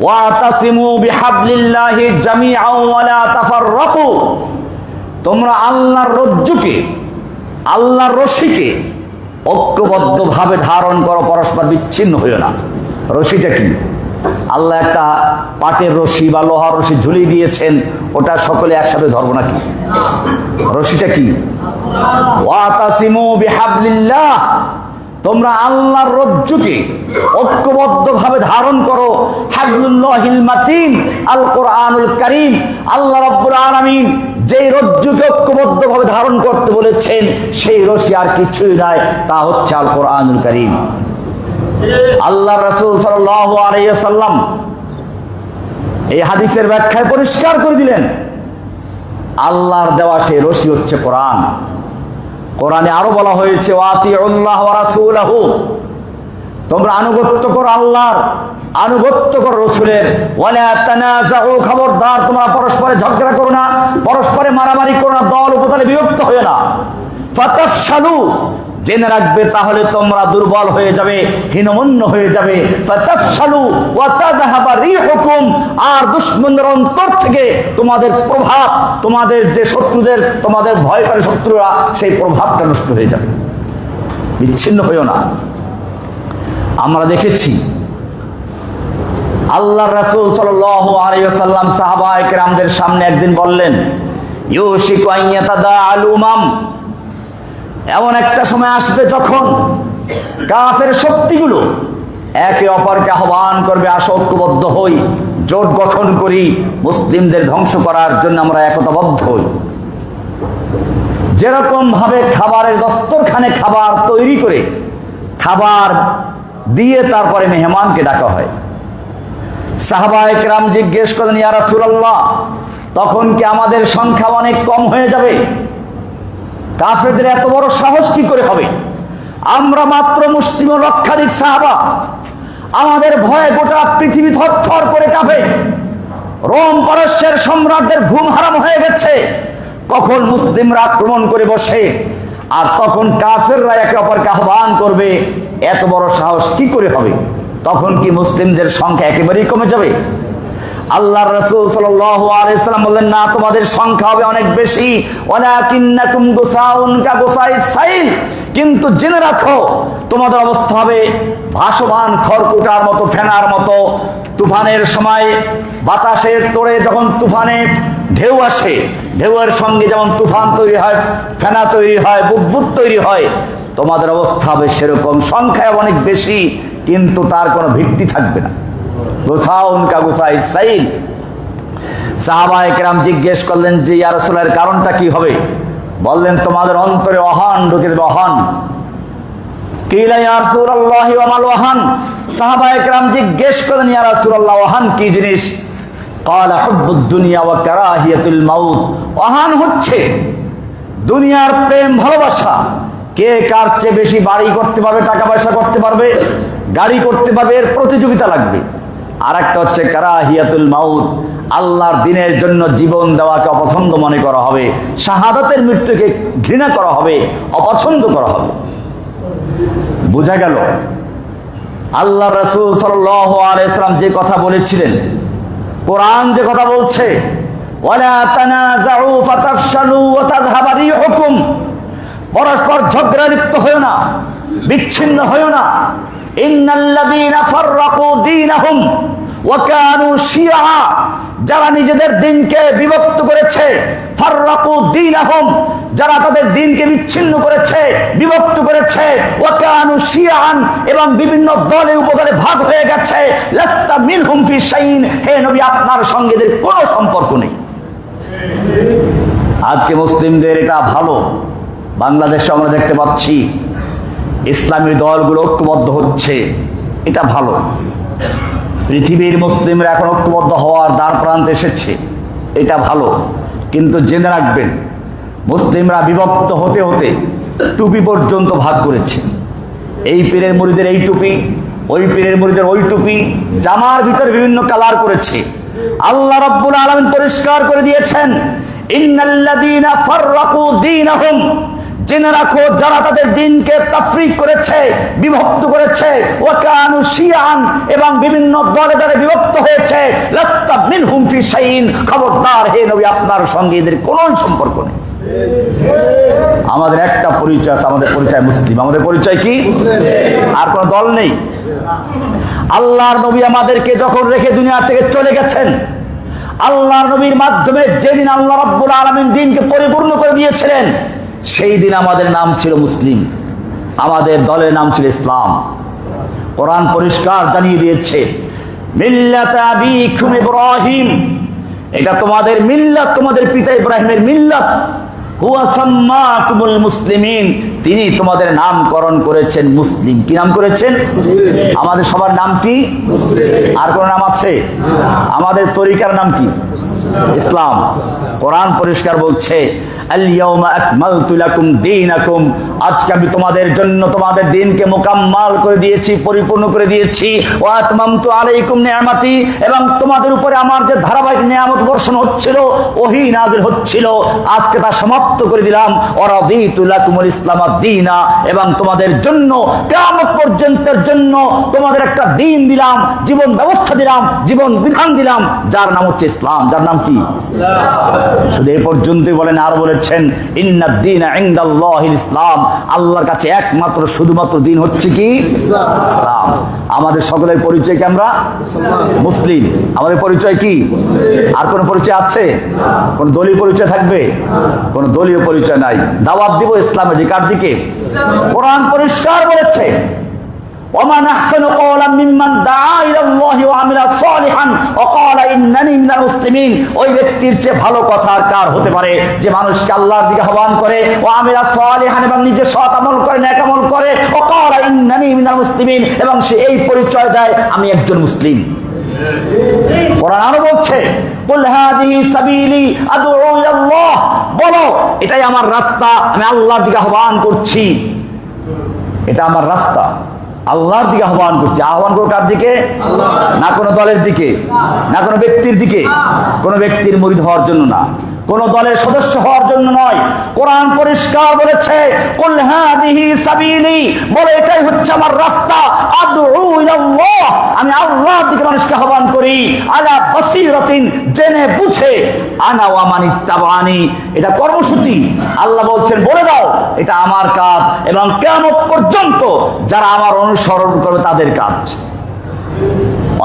ওয়াতাসিমু বিহাবলিল্লাহি জামিআন ওয়া লা তাফাররাকু, তোমরা আল্লাহর রজ্জুকে, আল্লাহর রশিকে ঐক্যবদ্ধভাবে ধারণ করো, পরস্পর বিচ্ছিন্ন হইও না। রশিটা কি? আল্লাহ একটা পাটের রশি বা লোহার রশি ঝুলিয়ে দিয়েছেন, ওটা সকলে একসাথে ধরবো নাকি? রশিটা কি? ওয়াতাসিমু বিহাবলিল্লাহ, তোমরা আল্লাহর রজ্জুকে ঐক্যবদ্ধভাবে ধারণ করো। হাবলুল্লাহিল মাতিন আল কোরআনুল কারীম, আল্লাহ রাব্বুল আলামিন যেই রজ্জুকে ঐক্যবদ্ধভাবে ধারণ করতে বলেছেন, সেই রশি আর কিছুই নয়, তা হচ্ছে আল কোরআনুল কারীম। আল্লাহর রাসূল সাল্লাল্লাহু আলাইহি ওয়াসাল্লাম এই হাদিসের ব্যাখ্যায় পরিষ্কার করে দিলেন, আল্লাহর দেওয়া সেই রশি হচ্ছে কোরআন। কোরআনে আরো বলা হয়েছে, ওয়াতিউল্লাহ ওয়া রাসূলাহু, তোমরা আনুগত্য করো আল্লাহর, আনুগত্য করো রাসূলের। ওয়ালা তানাযাউ, খবরদার তোমরা পরস্পরে ঝগড়া করো না, পরস্পরে মারামারি করো না, দল উপদলে বিভক্ত হয়ো না। ফাতাফশালু, জেনে রাখবে তাহলে তোমরা দুর্বল হয়ে যাবে, হীনমন্য হয়ে যাবে। ফাতাফশালু ওয়া তাযহাবা রিহুকুম, আর দুশমনদের অন্তর থেকে তোমাদের প্রভাব, তোমাদের যে শত্রুদের তোমাদের ভয় করে শত্রুরা, সেই প্রভাবটা নষ্ট হয়ে যাবে। বিচ্ছিন্ন হইও না। আমরা দেখেছি আল্লাহর রাসূল সাল্লাল্লাহু আলাইহি ওয়াসাল্লাম সাহাবায়ে কেরামদের সামনে একদিন বললেন, ইউশিকু আন ইয়াতাদাআল উমাম, এমন একটা সময় আসবে যখন কাফের শক্তিগুলো একে অপরকে আহ্বান করবে, আসো ঐক্যবদ্ধ হই, জোট গঠন করি, মুসলিমদের ধ্বংস করার জন্য আমরা একতাবদ্ধ হই। যেরকম ভাবে খাবারের দস্তরখানে খাবার তৈরি করে খাবার দিয়ে তারপরে মেহমানকে ডাকা হয়। সাহাবায়ে কেরাম জিজ্ঞেস করেন, ইয়া রাসূলুল্লাহ, তখন কি আমাদের সংখ্যা অনেক কম হয়ে যাবে? কাফেরদের এত বড় সাহস কি করে হবে? আমরা মাত্র মুসলিম লক্ষাধিক সাহাবা, আমাদের ভয়ে গোটা পৃথিবী থরথর করে কাঁপে। রোম পারস্যের সম্রাটদের ঘুম হারাম হয়ে গেছে, কখন মুসলিমরা আক্রমণ করে বসে, আর তখন কাফেররা একে অপরকে আহ্বান করবে, এত বড় সাহস কি করে হবে? তখন কি মুসলিমদের সংখ্যা একেবারেই কমে যাবে? আল্লাহর রাসূল সাল্লাল্লাহু আলাইহি সাল্লাম বললেন, না, তোমাদের সংখ্যা হবে অনেক বেশি। ওয়ালাকিন্নাকুম গুসাউন কাগুসাইস সাইল, কিন্তু জেনে রাখো তোমাদের অবস্থা হবে ভাসমান খড়কুটার মতো, ফেনার মতো। তুফানের সময় বাতাসের তোড়ে যখন তুফানের ঢেউ আসে, ঢেউয়ের সঙ্গে যেমন তুফান তৈরি হয়, ফেনা তৈরি হয়, বুদবুদ তৈরি হয়, তোমাদের অবস্থা হবে সেরকম। সংখ্যায় অনেক বেশি, কিন্তু তার কোনো ভিত্তি থাকবে না। গোসাউন কাগুসাই সাইল। সাহাবায়ে কেরাম জিজ্ঞেস করলেন যে, ইয়া রাসূলের কারণটা কি হবে? বললেন, তোমাদের অন্তরে অহন ঢুকে দেবে, অহন। কিলা ইয়া রাসূলুল্লাহ ওয়া মাল ওয়াহান, সাহাবায়ে কেরাম জিজ্ঞেস করলেন, ইয়া রাসূলুল্লাহ, ওয়াহান কি জিনিস? ক্বালা হুব্বুদ দুনিয়া ওয়া কারাহিয়াতুল মাউত, ওয়াহান হচ্ছে দুনিয়ার প্রেম ভালোবাসা। কে কার চেয়ে বেশি বাড়ি করতে পারবে, টাকা পয়সা করতে পারবে, গাড়ি করতে পারবে, এর প্রতিযোগিতা লাগবে। আর একটা হচ্ছে কারাহিয়াতুল মাউত, আল্লাহর দ্বীনের জন্য জীবন দেওয়াকে অপছন্দ মনে করা হবে, শাহাদাতের মৃত্যুকে ঘৃণা করা হবে, অপছন্দ করা হবে। বোঝা গেল আল্লাহ রাসূল সাল্লাল্লাহু আলাইহি সাল্লাম যে কথা বলেছিলেন, কোরআন যে কথা বলছে, ওয়ালা তানাযাউ ফাতাফশালু ওয়া তাযহাবা রিহুকুম, পরস্পর ঝগড়া লিপ্ত হয়ো না, বিচ্ছিন্ন হয়ো না। ইন্নাল্লাযীনা ফাররাকু দীনাহুম ওয়া কানু শিয়া, যারা নিজেদের দ্বীনকে বিভক্ত করেছে, ফাররাকু দীনাহুম, যারা তাদের দ্বীনকে বিচ্ছিন্ন করেছে, বিভক্ত করেছে, ওয়া কানু শিয়ান, এবং বিভিন্ন দলে উপদলে ভাগ হয়ে গেছে, লাস্তা মিনহুম ফি শাইইন, হে নবী, আপনার সঙ্গে এদের কোনো সম্পর্ক নেই। আজকে মুসলিমদের এটা ভালো, বাংলাদেশে আমরা দেখতে পাচ্ছি ইসলামী দলগুলো ঐক্যবদ্ধ হচ্ছে, এটা ভালো। পৃথিবীর মুসলিমরা এখন ঐক্যবদ্ধ হওয়ার দ্বার প্রান্তে এসেছে, এটা ভালো। কিন্তু জেনে রাখবেন, মুসলিমরা বিভক্ত হতে হতে টুপি পর্যন্ত ভাগ করেছে। এই পীরের মুরিদের এই টুপি, ওই পীরের মুরিদের ওই টুপি, জামার ভিতরে বিভিন্ন কালার করেছে। আল্লাহ রাব্বুল আলামিন পরিষ্কার করে দিয়েছেন, ইন্নাল্লাযীনা ফাররাকু দীনাহুম, জেনে রাখো যারা তাদের দ্বীনকে তাফরীক করেছে, বিভক্ত করেছে, ওয়া কানু শিয়ান, এবং বিভিন্ন দলে দলে বিভক্ত হয়েছে, লাস্তা মিনহুম ফি শাইইন, খবরদার হে নবী, আপনার সঙ্গে এদের কোনো সম্পর্ক নেই। আমাদের একটা পরিচয় আছে, আমাদের পরিচয় মুসলিম। আমাদের পরিচয় কি? আর কোনো দল নেই। আল্লাহর নবী আমাদেরকে যখন রেখে দুনিয়া থেকে চলে গেছেন, আল্লাহর নবীর মাধ্যমে যেদিন আল্লাহ রাব্বুল আলামিন দ্বীনকে পরিপূর্ণ করে দিয়েছিলেন, সেই দিন আমাদের নাম ছিল মুসলিম, আমাদের দলের নাম ছিল ইসলাম। কোরআন পরিষ্কার জানিয়ে দিয়েছে, মিল্লাত আবিকুম ইব্রাহিম, এটা তোমাদের মিল্লাত, তোমাদের পিতা ইব্রাহিমের মিল্লাত। হুয়া সাম্মাকুমুল মুসলিমিন, তিনি তোমাদের নামকরণ করেছেন মুসলিম। কি নাম করেছেন? আমাদের সবার নাম কি? আর কোন নাম আছে? আমাদের তরিকার নাম কি? ইসলাম। কোরআন পরিষ্কার বলছে, আল-ইয়াওমা আকমালতু লাকুম দীনাকুম, আজকে আমি তোমাদের জন্য তোমাদের দিনকে মোকাম্মাল করে দিয়েছি, পরিপূর্ণ করে দিয়েছি। ওয়া আতমামতু আলাইকুম নি'মাতি, এবং তোমাদের উপরে আমার যে ধারাবাহিক নিয়ামত বর্ষণ হচ্ছিল, ওহী নাযিল হচ্ছিল, আজকে তা সমাপ্ত করে দিলাম। ওয়া রাদিতু লাকুমুল ইসলাম দীনা, এবং তোমাদের জন্য কিয়ামত পর্যন্তের জন্য তোমাদের একটা দিন দিলাম, জীবন ব্যবস্থা দিলাম, জীবন বিধান দিলাম, যার নাম হচ্ছে ইসলাম। যার নাম কি? শুধু এই পর্যন্তই বলেন, আর বলেছেন ইন্নাদ দীনা ইনদাল্লাহিল ইসলাম, আল্লাহর কাছে একমাত্র শুধুমাত্র দিন হচ্ছে কি? ইসলাম। আমাদের সকলের পরিচয় কি? আমরা মুসলিম। আমাদের পরিচয় কি? আর কোন পরিচয় আছে? কোন দলীয় পরিচয় থাকবে? কোন দলীয় পরিচয় নাই। দাওয়াত দিব ইসলামের দিকে। কার দিকে? কোরআন পরিষ্কার বলেছে, ওমান আহসানু কওলাম মিম্মান দাআ ইলাল্লাহি ওয়া আমিলা সালিহান ওয়া ক্বালা ইন্নানি মিনাল মুসলিমিন। ওই ব্যক্তির চেয়ে ভালো কথা আর কার হতে পারে যে মানুষকে আল্লাহর দিকে আহ্বান করে, ওয়া আমিলা সালিহান, এবং নিজে সৎ আমল করে, নেক আমল করে, ওয়া ক্বালা ইন্নানি মিনাল মুসলিমিন, এবং সে এই পরিচয় দেয় আমি একজন মুসলিম। কোরআন আরো বলছে, কুল হাযিহি সাবিলি আদউ ইলাল্লাহ, বলো এটাই আমার রাস্তা, আমি আল্লাহর দিকে আহ্বান করছি। এটা আমার রাস্তা, আল্লাহর দিকে আহ্বান করছি। আহ্বান করো কার দিকে? না কোনো দলের দিকে, না কোনো ব্যক্তির দিকে, কোনো ব্যক্তির মুরিদ হওয়ার জন্য না, কোন দলের সদস্য হওয়ার জন্য নয়। কোরআন পরিষ্কার বলেছে, কুল হাযিহি সাবিলি, বলে এটাই হচ্ছে আমার রাস্তা, আদউ ইলাল্লাহ, আমি আল্লাহর দিকে মানুষকে আহ্বান করি, আলা বাসীরাতিন, জেনে বুঝে, আনা ওয়া মান ইত্তাবানি, এটা কর্মসূচি। আল্লাহ বলছেন বলে দাও এটা আমার কাজ, এবং কিয়ামত পর্যন্ত যারা আমার অনুসরণ করবে তাদের কাজ।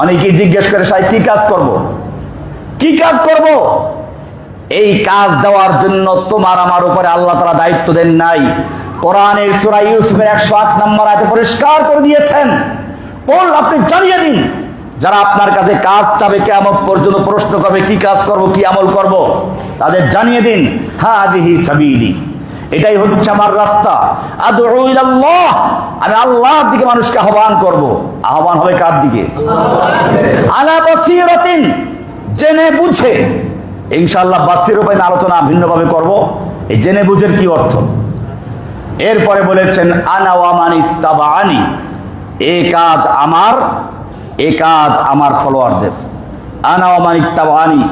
অনেকেই জিজ্ঞেস করে, সাহেব কি কাজ করব? কি কাজ করব? এই কাজ দেওয়ার জন্য তোমার আমার উপরে আল্লাহ তাআলা দায়িত্ব দেন নাই। কোরআনের সূরা ইউসুফের 108 নম্বর আয়াতে পরিষ্কার করে দিয়েছেন, বল আপনি জানিয়ে দিন, যারা আপনার কাছে কাজ চাবে, কিয়ামত পর্যন্ত প্রশ্ন করবে কি কাজ করব, কি আমল করব, তাদের জানিয়ে দিন হাযিহি সাবিলি, এটাই হচ্ছে আমার রাস্তা, আদউ ইলাল্লাহ, আমি আল্লাহর দিকে মানুষকে আহ্বান করব। আহ্বান হবে কার দিকে? আলা বাসীরাতিন, জেনে বুঝে। ইনশাআল্লাহ বাসির উপরে আলোচনা ভিন্নভাবে করব, এই জেনে বুঝের কি অর্থ। এরপরে বলেছেন আনা ওয়া মান ইত্তাবানি, এই কাজ আমার, এই কাজ আমার ফলোয়ারদের। আনা ওয়া মান ইত্তাবানি,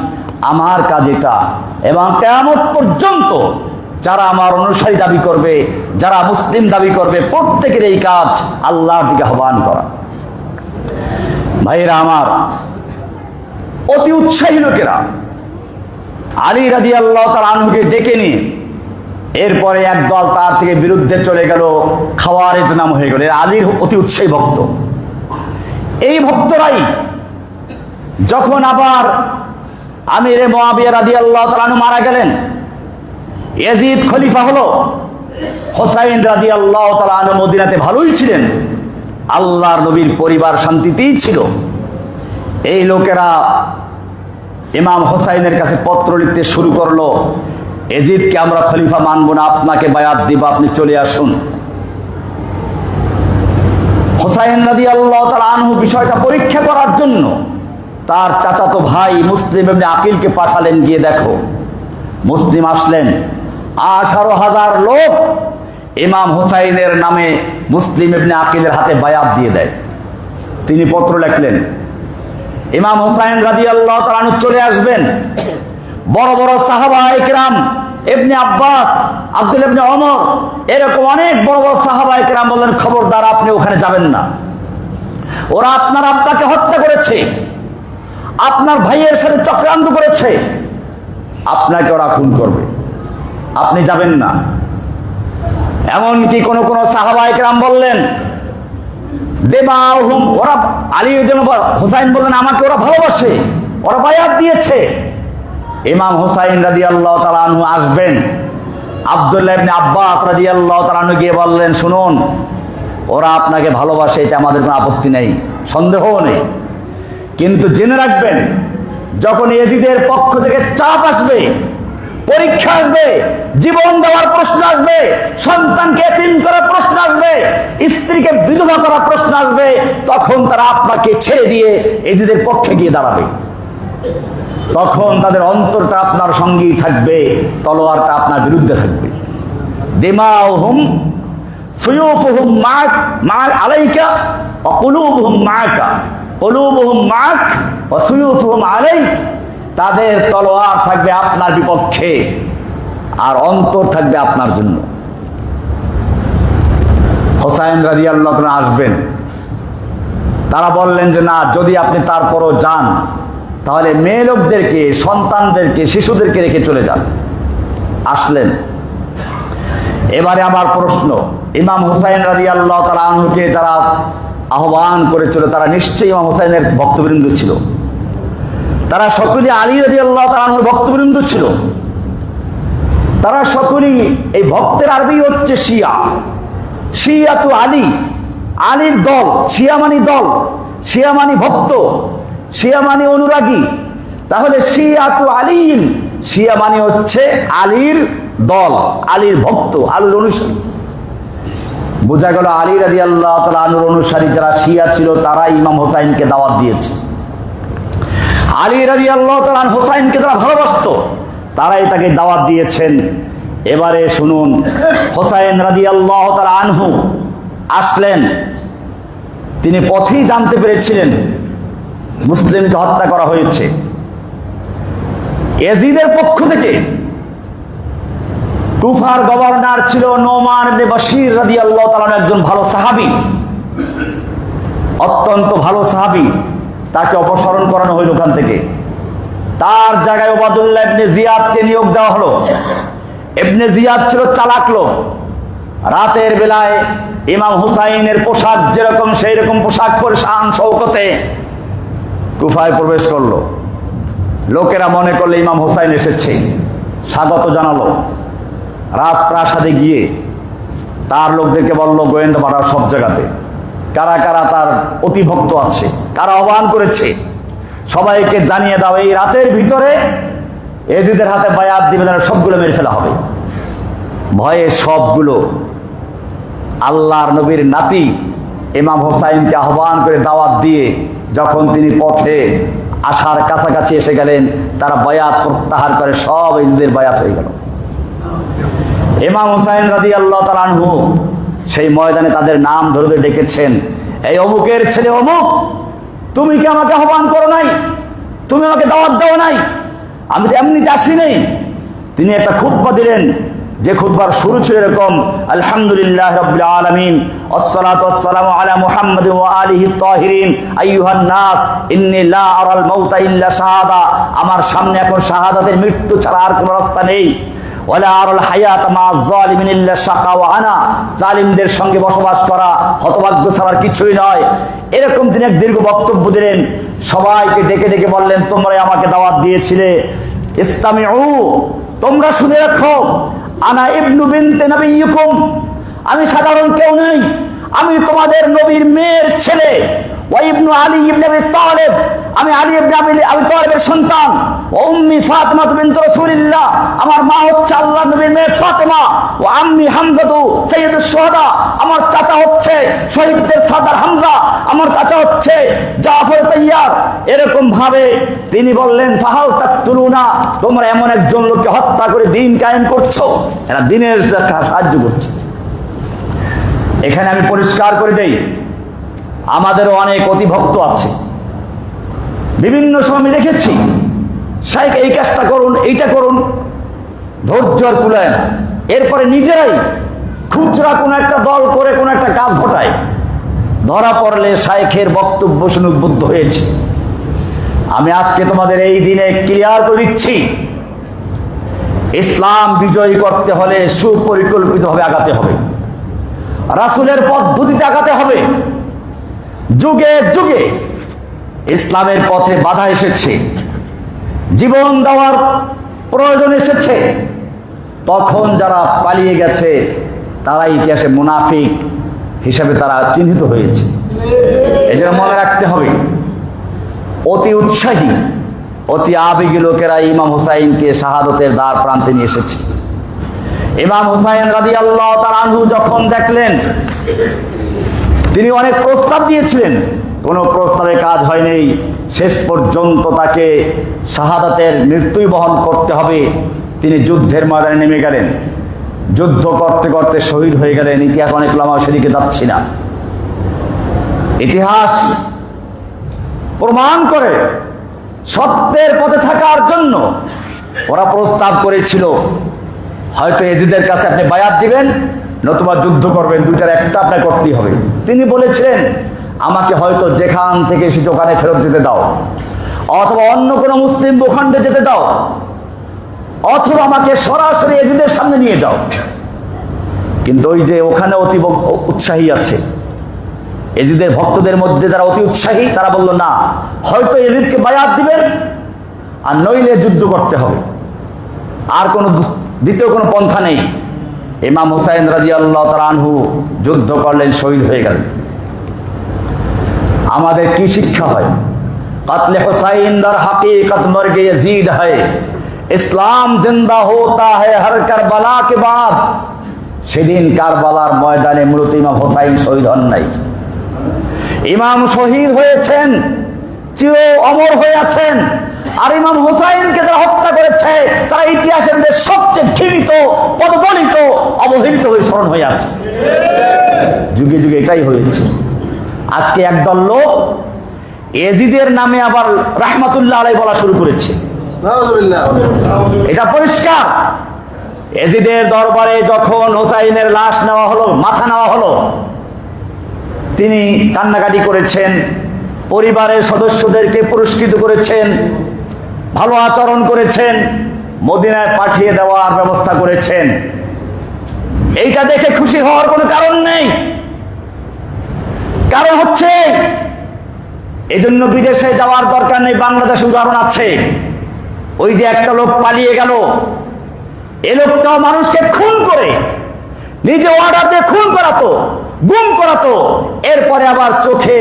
আমার কাজ এটা, এবং কিয়ামত পর্যন্ত যারা আমার অনুসারী দাবি করবে, যারা মুসলিম দাবি করবে, প্রত্যেকের এই কাজ আল্লাহর দিকে আহ্বান করা। ভাইরা আমার, অতি উৎসাহী লোকেরা আলী রাদিয়াল্লাহু তাআলা আনহুকে ডেকে নিয়ে এরপরে একদল তার থেকে বিরুদ্ধে চলে গেল, খাওয়ারেজ নাম হয়ে গেল। আলীর অতি উৎসাহী ভক্ত। এই ভক্তরাই যখন আবার আমিরে মুআবিয়া রাদিয়াল্লাহু তাআলা আনহু মারা গেলেন, ইয়াজিদ খলিফা হলো, হুসাইন রাদিয়াল্লাহু তাআলা আনহু মদিনাতে ভালোই ছিলেন, আল্লাহর নবীর পরিবার শান্তিতেই ছিল। এই লোকেরা ইমাম হুসাইনের কাছে পত্র লিখতে শুরু করলো, ইয়াজিদকে আমরা খলিফা মানব না, আপনাকে বায়াত দিব, আপনি চলে আসুন। হুসাইন রাদিয়াল্লাহু তাআলা আনহু বিষয়টা পরীক্ষা করার জন্য তার চাচাতো ভাই মুসলিম ইবনে আকিলকে পাঠালেন, গিয়ে দেখো। মুসলিম আসলেন, 18,000 লোক ইমাম হুসাইনের নামে মুসলিম ইবনে আকিলের হাতে বায়াত দিয়ে দেয়। তিনি পত্র লিখলেন, ইমাম হুসাইন রাদিয়াল্লাহু তাআলা আনহু চলে আসবেন। বড় বড় সাহাবায়ে কেরাম, ইবনে আব্বাস, আব্দুল ইবনে ওমর, এরকম অনেক বড় বড় সাহাবায়ে কেরাম বললেন, খবরদার আপনি ওখানে যাবেন না, ওরা আপনার আব্বাকে হত্যা করেছে, আপনার ভাইয়ের সাথে চক্রান্ত করেছে, আপনাকে ওরা খুন করবে, আপনি যাবেন না। এমনকি কোন কোন সাহাবায়ে কেরাম বললেন, দেমাহুম, ওরা আলী হুসাইন বললেন আমাকে ওরা ভালোবাসে, ওরা বায়াত দিয়েছে। ইমাম হুসাইন রাদিয়াল্লাহু তাআলা আনহু আসবেন, আব্দুল্লাহ ইবনে আব্বাস রাদিয়াল্লাহু তাআলা আনহু গিয়ে বললেন, শুনুন, ওরা আপনাকে ভালোবাসে, এতে আমাদের কোনো আপত্তি নেই, সন্দেহও নেই, কিন্তু জেনে রাখবেন যখন ইয়াজিদের পক্ষ থেকে চাপ আসবে, পরীক্ষা আসবে, জীবন দেওয়ার প্রশ্ন আসবে, সন্তানকে এতিম করার প্রশ্ন আসবে, স্ত্রীকে বিধবা করার প্রশ্ন আসবে, তখন তারা আপনাকে ছেড়ে দিয়ে ইয়াজিদের পক্ষে গিয়ে দাঁড়াবে। তখন তাদের অন্তরটা আপনার সঙ্গেই থাকবে, তলোয়ারটা আপনার বিরুদ্ধে থাকবে। দিমাউহুম সুয়ুফুহুম মা'ক আলাইকা ওয়া কুলুবুহুম মা'কা, কুলুবুহুম মা'ক ওয়া সুয়ুফুহুম আলাইক। তাদের তলোয়ার থাকবে আপনার বিপক্ষে আর অন্তর থাকবে আপনার জন্য। হোসাইন রাদিয়াল্লাহু তাআলা আসবেন। তারা বললেন যে না, যদি আপনি তারপরও যান তাহলে মেয়ে লোকদেরকে, সন্তানদেরকে, শিশুদেরকে রেখে চলে যান। আসলেন। এবারে আমার প্রশ্ন, ইমাম হুসাইন রাদিয়াল্লাহু তাআলা আনহুকে যারা আহ্বান করেছিল তারা নিশ্চয়ই ইমাম হুসাইনের ভক্তবৃন্দ ছিল। তারা সকলেই আলী রাদিয়াল্লাহু তাআলা আনহুর ভক্তবৃন্দ ছিল। তারা সকলেই, এই ভক্তের আরবি হচ্ছে শিয়া, শিয়াতু আলী, আলীর দল। শিয়া মানি দল, শিয়া মানি ভক্ত, শিয়া মানি অনুরাগী। তাহলে শিয়াতু আলী, শিয়া মানি হচ্ছে আলীর দল, আলীর ভক্ত, আলীর অনুসারী। বোঝা গেল আলী রাদিয়াল্লাহু তাআলা আনহুর অনুসারী যারা শিয়া ছিল তারাই ইমাম হোসাইনকে দাওয়াত দিয়েছে। আলী রাদিয়াল্লাহু তাআলা হোসাইনকে যারা ভালোবাসতো তারাই তাকে দাওয়াত দিয়েছেন। এবারে শুনুন, হোসাইন রাদিয়াল্লাহু তাআলা আনহু আসলেন। তিনি পথেই জানতে পেরেছিলেন মুসলিমকে হত্যা করা হয়েছে। ইয়াজিদের পক্ষ থেকে কুফার গভর্নর ছিল নোমান ইবনে বাশির রাদিয়াল্লাহু তাআলা, একজন ভালো সাহাবী, অত্যন্ত ভালো সাহাবী। তাকে অপসারণ করানো হইল ওখান থেকে। তার জায়গায় ওবাদুল্লাহ ইবনে জিয়াদকে নিয়োগ দেওয়া হলো। ইবনে জিয়াদ ছিল চালাক লোক। রাতের বেলায় ইমাম হুসাইনের পোশাক যেরকম সেই রকম পোশাক পরে শান শৌকতে কুফায় প্রবেশ করলো। লোকেরা মনে করলে ইমাম হুসাইন এসেছে, স্বাগত জানালো। রাজপ্রাসাদে গিয়ে তার লোকদেরকে বলল গোয়েন্দা পাঠাও সব জায়গাতে, কারা কারা তার অতিভক্ত আছে, কারা আহ্বান করেছে, সবাইকে জানিয়ে দাও এই রাতের ভিতরে এজিদের হাতে বায়াত দিবে, সবগুলো মেরে ফেলা হবে। ভয়ে সবগুলো আল্লাহর নবীর নাতি ইমাম হোসাইনকে আহ্বান করে দাওয়াত দিয়ে যখন তিনি পথে আসার কাছাকাছি এসে গেলেন, তারা বায়াত প্রত্যাহার করে সব এজিদের বায়াত হয়ে গেল। ইমাম হোসাইন রাদিয়াল্লাহু তাআলা আনহু সেই ময়দানে তাদের নাম ধরে ধরে ডেকেছেন, এই অমুকের ছেলে অমুক, তুমি কি আমাকে আহ্বান করো নাই? তুমি আমাকে দাওয়াত দাও নাই? আমি তো এমনিতে আসি নাই। তিনি একটা খুতবা দিলেন, যে খুতবার শুরু ছিল এরকম, আলহামদুলিল্লাহ রাব্বিল আলামিন ওয়াসসালাতু ওয়াসসালামু আলা মুহাম্মাদিন ওয়া আলিহি তাহিরিন আইয়ুহান নাস ইন্নী লা আরাল মাউতা ইল্লা শাহাদা। আমার সামনে এখন শাহাদাতের মৃত্যু ছাড়া আর কোনো রাস্তা নেই। ওয়ালা আরাল হায়াতা মা যালিমিন ইল্লা শাকা ওয়া আনা, জালিমদের সঙ্গে বসবাস করা হতভাগ্য ছাড়া কিছুই নয়। এরকম তিনি এক দীর্ঘ বক্তব্য দিলেন। সবাইকে ডেকে ডেকে বললেন, তোমরাই আমাকে দাওয়াত দিয়েছিলে, ইসতামিউ, তোমরা শুনে রাখো, আনা ইবনু বিনতে নবিয়্যিকুম, আমি সাধারণ কেউ নই, আমি তোমাদের নবীর মেয়ের ছেলে। ওয়া ইবনু আলী ইবনে আবি তালেব, আমি আলী ইবনে আবি তালেবের সন্তান। ওয়া উম্মি ফাতিমা বিনত রাসূলিল্লাহ, আমার মা হচ্ছে আল্লাহর নবীর মেয়ে ফাতেমা। ওয়া আম্মি হামজাতু সাইয়্যিদুশ শুহাদা, আমার চাচা হচ্ছে শহীদদের সর্দার হামজা, আমার চাচা হচ্ছে জাফর তাইয়ার। এরকম ভাবে তিনি বললেন, ফাহাল তাকতুলুনা, তোমরা এমন একজন লোককে হত্যা করে দিন কায়েম করছো, এরা দিনের সাহায্য করছে। এখানে আমি পরিষ্কার করে দেই, আমাদেরও অনেক অতিভক্ত আছে। বিভিন্ন সময় আমি দেখেছি, শাইখ এই কাজটা করুন, এইটা করুন, ধৈর্য আর কুলায় না। এরপরে নিজেরাই খুচরা কোনো একটা দল করে কোনো একটা কাজ ঘটায়, ধরা পড়লে শাইখের বক্তব্য শুনে উদ্বুদ্ধ হয়েছে। আমি আজকে তোমাদের এই দিনে ক্লিয়ার করে দিচ্ছি, ইসলাম বিজয়ী করতে হলে সুপরিকল্পিতভাবে আগাতে হবে, রাসূলের পদ্ধতিতে আগাতে হবে। যুগে যুগে ইসলামের পথে বাধা এসেছে, জীবন দেওয়ার প্রয়োজন এসেছে, তখন যারা পালিয়ে গেছে তারা ইতিহাসে মুনাফিক হিসাবে তারা চিহ্নিত হয়েছে। এই জন্য মনে রাখতে হবে, অতি উৎসাহী অতি আবেগী লোকেরা ইমাম হুসাইনকে শাহাদতের দ্বার প্রান্তে নিয়ে এসেছে। ইমাম হুসাইন রাদিয়াল্লাহু তাআলা আনহু যখন দেখলেন তিনি অনেক প্রস্তাব দিয়েছিলেন, কোনো প্রস্তাবে কাজ হয়নি। শেষ পর্যন্ত তাকে শাহাদাতের মৃত্যুই বহন করতে হবে। তিনি যুদ্ধের ময়দানে নেমে গেলেন, যুদ্ধ করতে করতে শহীদ হয়ে গেলেন। ইতিহাস অনেক লম্বা, সেদিকে যাচ্ছি না। ইতিহাস প্রমাণ করে সত্যের পথে থাকার জন্য ওরা প্রস্তাব করেছিল, হয়তো এজিদের কাছে আপনি বায়াত দিবেন, নতুবা যুদ্ধ করবেন, দুইটার একটা আপনার করতেই হবে। তিনি বলেছিলেন, আমাকে হয়তো যেখান থেকে এসেছি ওখানে ফেরত যেতে দাও, অথবা অন্য কোনো মুসলিম ভূখণ্ডে যেতে দাও, অথবা আমাকে সরাসরি এজিদের সামনে নিয়ে যাও। কিন্তু ওই যে ওখানে অতি উৎসাহী আছে, এজিদের ভক্তদের মধ্যে যারা অতি উৎসাহী, তারা বলল না, হয়তো এজিদকে বায়াত দিবেন, আর নইলে যুদ্ধ করতে হবে, আর কোনো দ্বিতীয় কোনো পন্থা নেই। ইমাম হুসাইন রাদিয়াল্লাহু তাআলা আনহু যুদ্ধ করলেন, শহীদ হয়ে গেলেন। আমাদের কি শিক্ষা হয়? কাতলে হুসাইন দর হकीकत মরগে यजीद है, ইসলাম জিন্দা হোতা है हर কারবালা के बाद। সেদিন কারবালার ময়দানে মূলত ইমাম হুসাইন শহীদ হন নাই, ইমাম শহীদ হয়েছেন, চির অমর হয়ে আছেন। আর ইমাম হুসাইনকে যারা হত্যা করেছে, তারা ইতিহাসের মধ্যে সবচেয়ে ঘৃণিত, পদদলিত, অবহেলিত হয়ে স্মরণ হয়ে আছে। যুগে যুগে এটাই হয়েছে। আজকে একদল লোক এজিদের নামে আবার রাহমাতুল্লাহ আলাইহি বলা শুরু করেছে। এটা পরিষ্কার। এজিদের দরবারে যখন হুসাইনের লাশ নেওয়া হলো, মাথা নেওয়া হলো, তিনি কান্নাকাটি করেছেন, পরিবারের সদস্যদেরকে পুরস্কৃত করেছেন, ভালো আচরণ করেছেন, মদিনায় পাঠিয়ে দেওয়ার ব্যবস্থা করেছেন। এইটা দেখে খুশি হওয়ার কোনো কারণ নেই। কারণ হচ্ছে এজন্য বিদেশে যাওয়ার দরকার নেই। বাংলাদেশে উদাহরণ আছে, ওই যে একটা লোক পালিয়ে গেল, এ লোকটাও মানুষকে খুন করে, নিজে অর্ডার দিয়ে খুন করাতো, গুম করাতো, এরপরে আবার চোখে